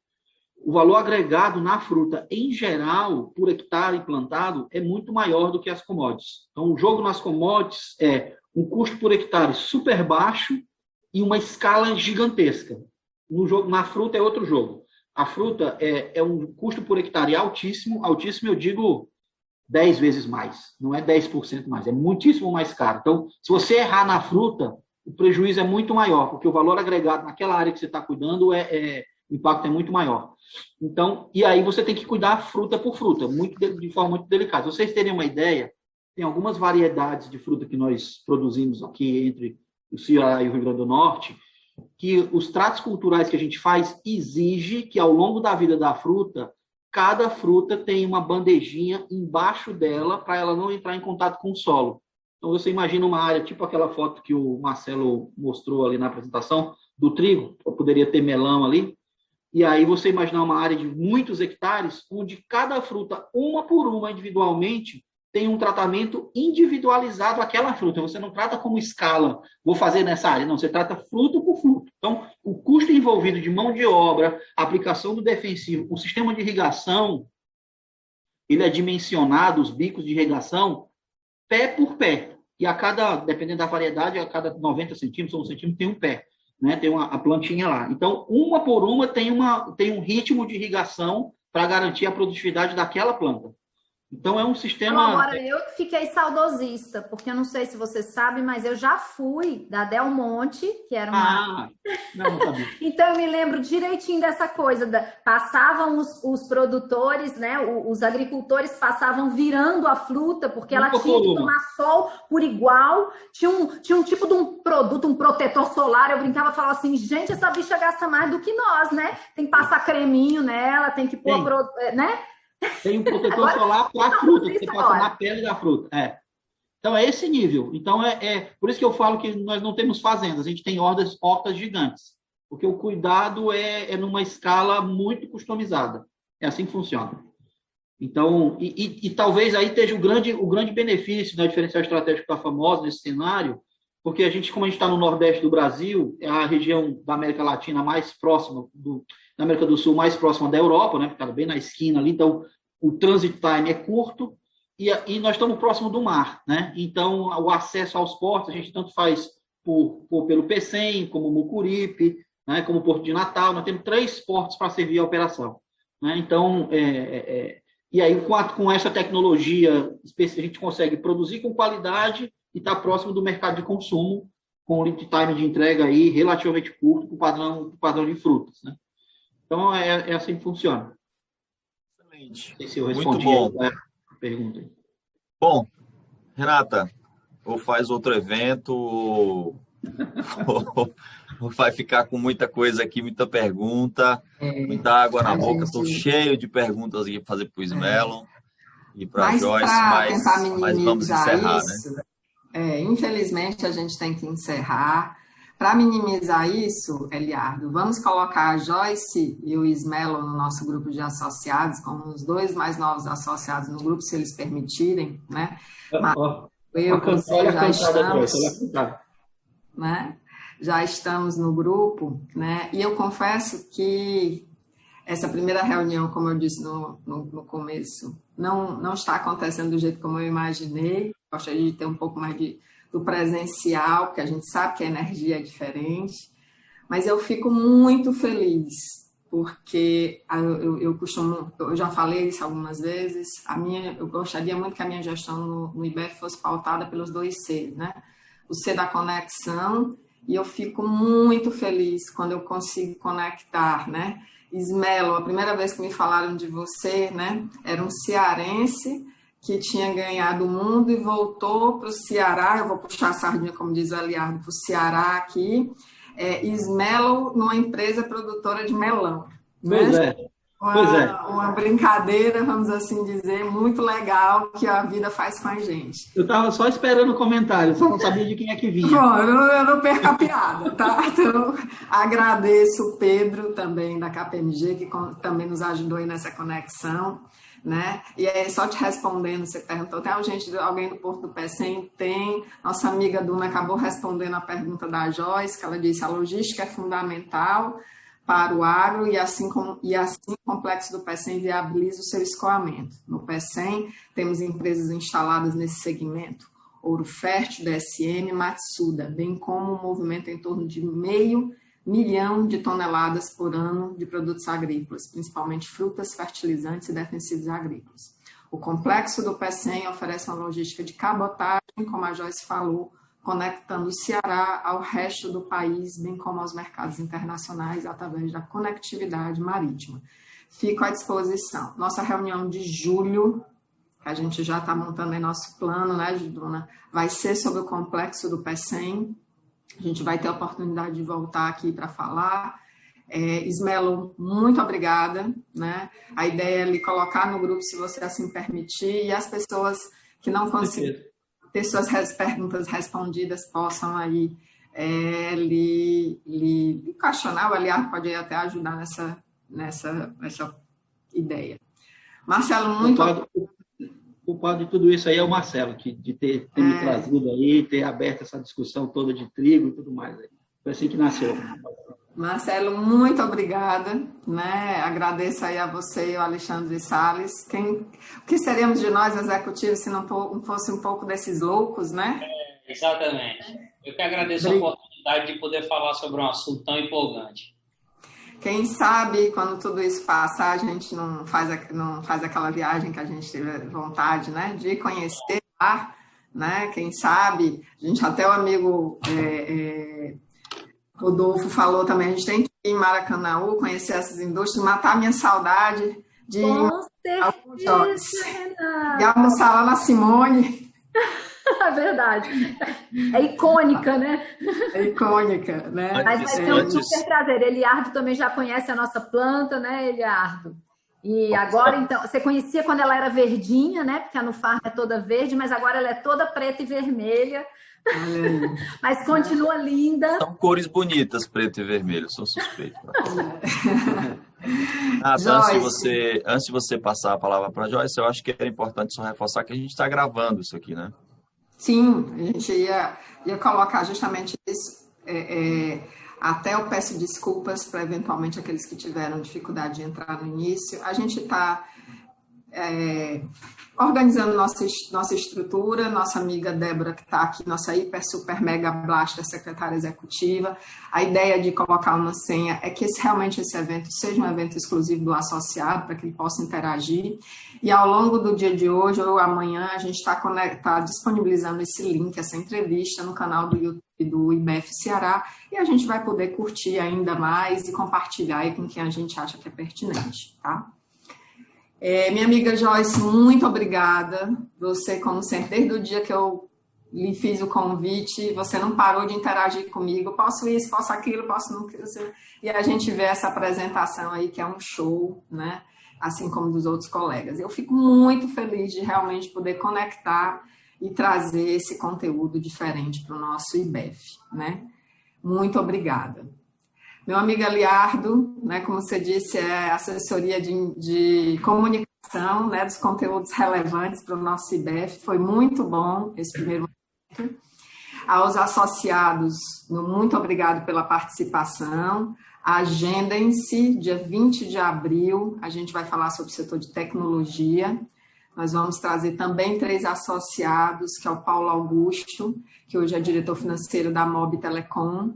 O valor agregado na fruta, em geral, por hectare plantado, é muito maior do que as commodities. Então, o jogo nas commodities é um custo por hectare super baixo e uma escala gigantesca. No jogo, na fruta é outro jogo. A fruta é um custo por hectare altíssimo, altíssimo eu digo 10 vezes mais, não é 10% mais, é muitíssimo mais caro. Então, se você errar na fruta, o prejuízo é muito maior, porque o valor agregado naquela área que você está cuidando, o impacto é muito maior. Então, e aí você tem que cuidar fruta por fruta, de forma muito delicada. Se vocês terem uma ideia, tem algumas variedades de fruta que nós produzimos aqui entre o Ceará e o Rio Grande do Norte, que os tratos culturais que a gente faz exige que, ao longo da vida da fruta, cada fruta tem uma bandejinha embaixo dela para ela não entrar em contato com o solo. Então, você imagina uma área, tipo aquela foto que o Marcelo mostrou ali na apresentação, do trigo, poderia ter melão ali, e aí você imaginar uma área de muitos hectares, onde cada fruta, uma por uma, individualmente, tem um tratamento individualizado àquela fruta. Você não trata como escala, vou fazer nessa área, não, você trata fruto por fruto. Então, o custo envolvido de mão de obra, aplicação do defensivo, o sistema de irrigação, ele é dimensionado, os bicos de irrigação, pé por pé. E a cada, dependendo da variedade, a cada 90 centímetros ou 1 centímetro tem um pé, né? Tem a plantinha lá. Então, uma por uma tem um ritmo de irrigação para garantir a produtividade daquela planta. Então, é um sistema... Então, agora, eu fiquei saudosista, porque eu não sei se você sabe, mas eu já fui da Del Monte, que era uma... não sabia. Então, eu me lembro direitinho dessa coisa. Passavam os produtores, né? Os agricultores passavam virando a fruta, porque ela tinha que tomar sol por igual. Tinha um tipo de um produto, um protetor solar. Eu brincava e falava assim, gente, essa bicha gasta mais do que nós, né? Tem que passar creminho nela, tem que pôr... né? Tem um protetor solar para a fruta, que você passa na pele da fruta. Então, é esse nível. Então, por isso que eu falo que nós não temos fazendas, a gente tem hortas gigantes. Porque o cuidado é numa escala muito customizada. É assim que funciona. Então, e talvez aí esteja o grande benefício da diferencial estratégico da Famosa nesse cenário, porque como a gente está no Nordeste do Brasil, é a região da América Latina mais próxima da América do Sul mais próxima da Europa, né? Porque está bem na esquina ali, então o transit time é curto e nós estamos próximo do mar, né? Então o acesso aos portos a gente tanto faz pelo Pecém, como Mucuripe, né? Como Porto de Natal, nós temos 3 portos para servir a operação, né? Então e aí com essa tecnologia a gente consegue produzir com qualidade e estar próximo do mercado de consumo com o lead time de entrega aí relativamente curto para o padrão de frutas, né? Então, é assim que funciona. Excelente. Não sei se eu respondi a pergunta. Bom, Renata, ou faz outro evento, ou vai ficar com muita coisa aqui, muita pergunta, muita água na boca. Estou cheio de perguntas aqui para fazer para o Ismelon e para a Joyce, mas vamos encerrar, isso, né? Infelizmente, a gente tem que encerrar. Para minimizar isso, Eliardo, vamos colocar a Joyce e o Ismelon no nosso grupo de associados, como os 2 mais novos associados no grupo, se eles permitirem, né? Mas você já estamos, né? Já estamos no grupo, né? E eu confesso que essa primeira reunião, como eu disse no começo, não está acontecendo do jeito como eu imaginei. Gostaria de ter um pouco mais do presencial, porque a gente sabe que a energia é diferente, mas eu fico muito feliz, porque eu já falei isso algumas vezes, eu gostaria muito que a minha gestão no IBEF fosse pautada pelos 2 Cs, né? O C da conexão, e eu fico muito feliz quando eu consigo conectar, né? Ismelo, a primeira vez que me falaram de você, né? Era um cearense que tinha ganhado o mundo e voltou para o Ceará, eu vou puxar a sardinha, como diz o Eliardo, para o Ceará aqui, Ismelo numa empresa produtora de melão. Pois né? Uma brincadeira, vamos assim dizer, muito legal que a vida faz com a gente. Eu estava só esperando o comentário, só não sabia de quem é que vinha. Bom, eu não perco a piada, tá? Então, agradeço o Pedro também da KPMG, que também nos ajudou aí nessa conexão. né? E aí, só te respondendo, você perguntou, tem alguém do Porto do Pecém? Tem. Nossa amiga Duna acabou respondendo a pergunta da Joyce, que ela disse, a logística é fundamental para o agro e assim o Complexo do Pecém viabiliza o seu escoamento. No Pecém, temos empresas instaladas nesse segmento, Ouro Fértil, DSM, Matsuda, bem como um movimento em torno de 500 mil de toneladas por ano de produtos agrícolas, principalmente frutas, fertilizantes e defensivos agrícolas. O Complexo do Pecém oferece uma logística de cabotagem, como a Joyce falou, conectando o Ceará ao resto do país, bem como aos mercados internacionais, através da conectividade marítima. Fico à disposição. Nossa reunião de julho, que a gente já está montando em nosso plano, né, Duna, vai ser sobre o Complexo do Pecém. A gente vai ter a oportunidade de voltar aqui para falar. Ismelo, muito obrigada, né? A ideia é lhe colocar no grupo, se você assim permitir, e as pessoas que não conseguem ter suas perguntas respondidas possam aí lhe questionar. O Eliardo pode até ajudar nessa ideia. Marcelo, muito obrigado. O culpado de tudo isso aí é o Marcelo, de ter me trazido aí, ter aberto essa discussão toda de trigo e tudo mais. Foi assim que nasceu. Marcelo, muito obrigada, né? Agradeço aí a você e o Alexandre Salles. O que seríamos de nós, executivos, se não fosse um pouco desses loucos, né? Exatamente. Eu que agradeço a oportunidade de poder falar sobre um assunto tão empolgante. Quem sabe, quando tudo isso passar, a gente não faz aquela viagem que a gente teve vontade, né, de conhecer lá, né? Quem sabe, a gente até o amigo Rodolfo falou também, a gente tem que ir em Maracanaú, conhecer essas indústrias, matar a minha saudade de almoçar lá na Simone. É verdade. É icônica, né? É icônica, né? Mas vai ser um super prazer. Eliardo também já conhece a nossa planta, né, Eliardo? E agora, então, você conhecia quando ela era verdinha, né? Porque a Nufarm é toda verde, mas agora ela é toda preta e vermelha. Mas continua linda. São cores bonitas, preto e vermelho, sou suspeito. Antes de você passar a palavra para a Joyce, eu acho que era importante só reforçar que a gente está gravando isso aqui, né? Sim, a gente ia colocar justamente isso. Até eu peço desculpas para eventualmente aqueles que tiveram dificuldade de entrar no início. A gente está organizando nossa estrutura, nossa amiga Débora, que está aqui, nossa hiper, super, mega blaster, secretária executiva. A ideia de colocar uma senha é que realmente esse evento seja um evento exclusivo do associado, para que ele possa interagir. E ao longo do dia de hoje ou amanhã, a gente está disponibilizando esse link, essa entrevista no canal do YouTube do IBEF Ceará, e a gente vai poder curtir ainda mais e compartilhar aí com quem a gente acha que é pertinente, tá? Minha amiga Joyce, muito obrigada. Você, como sempre, desde o dia que eu lhe fiz o convite, você não parou de interagir comigo. Posso isso, posso aquilo, posso não. E a gente vê essa apresentação aí, que é um show, né? Assim como dos outros colegas. Eu fico muito feliz de realmente poder conectar e trazer esse conteúdo diferente para o nosso IBEF, né? Muito obrigada. Meu amigo Eliardo, né, como você disse, é assessoria de comunicação, né, dos conteúdos relevantes para o nosso IBEF. Foi muito bom esse primeiro momento. Aos associados, muito obrigado pela participação. Agendem-se, dia 20 de abril, a gente vai falar sobre o setor de tecnologia. Nós vamos trazer também 3 associados, que é o Paulo Augusto, que hoje é diretor financeiro da Mob Telecom.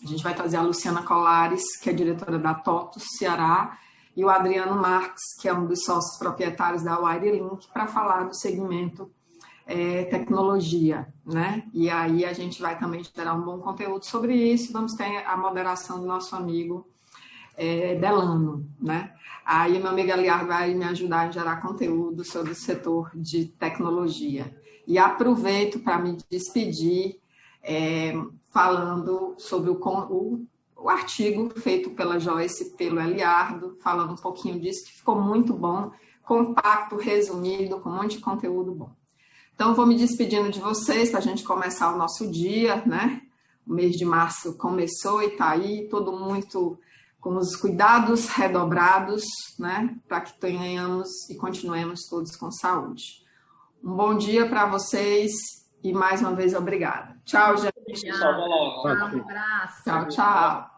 A gente vai trazer a Luciana Colares, que é diretora da TOTUS Ceará, e o Adriano Marques, que é um dos sócios proprietários da WireLink, para falar do segmento tecnologia, né? E aí a gente vai também gerar um bom conteúdo sobre isso. Vamos ter a moderação do nosso amigo Delano, né? Aí meu amigo Eliardo vai me ajudar a gerar conteúdo sobre o setor de tecnologia. E aproveito para me despedir falando sobre o artigo feito pela Joyce e pelo Eliardo, falando um pouquinho disso, que ficou muito bom, compacto, resumido, com um monte de conteúdo bom. Então, vou me despedindo de vocês para a gente começar o nosso dia, né? O mês de março começou e está aí, todo muito com os cuidados redobrados, né, para que tenhamos e continuemos todos com saúde. Um bom dia para vocês e mais uma vez obrigada. Tchau, gente. Pessoal, até logo. Um abraço. Tchau, tchau.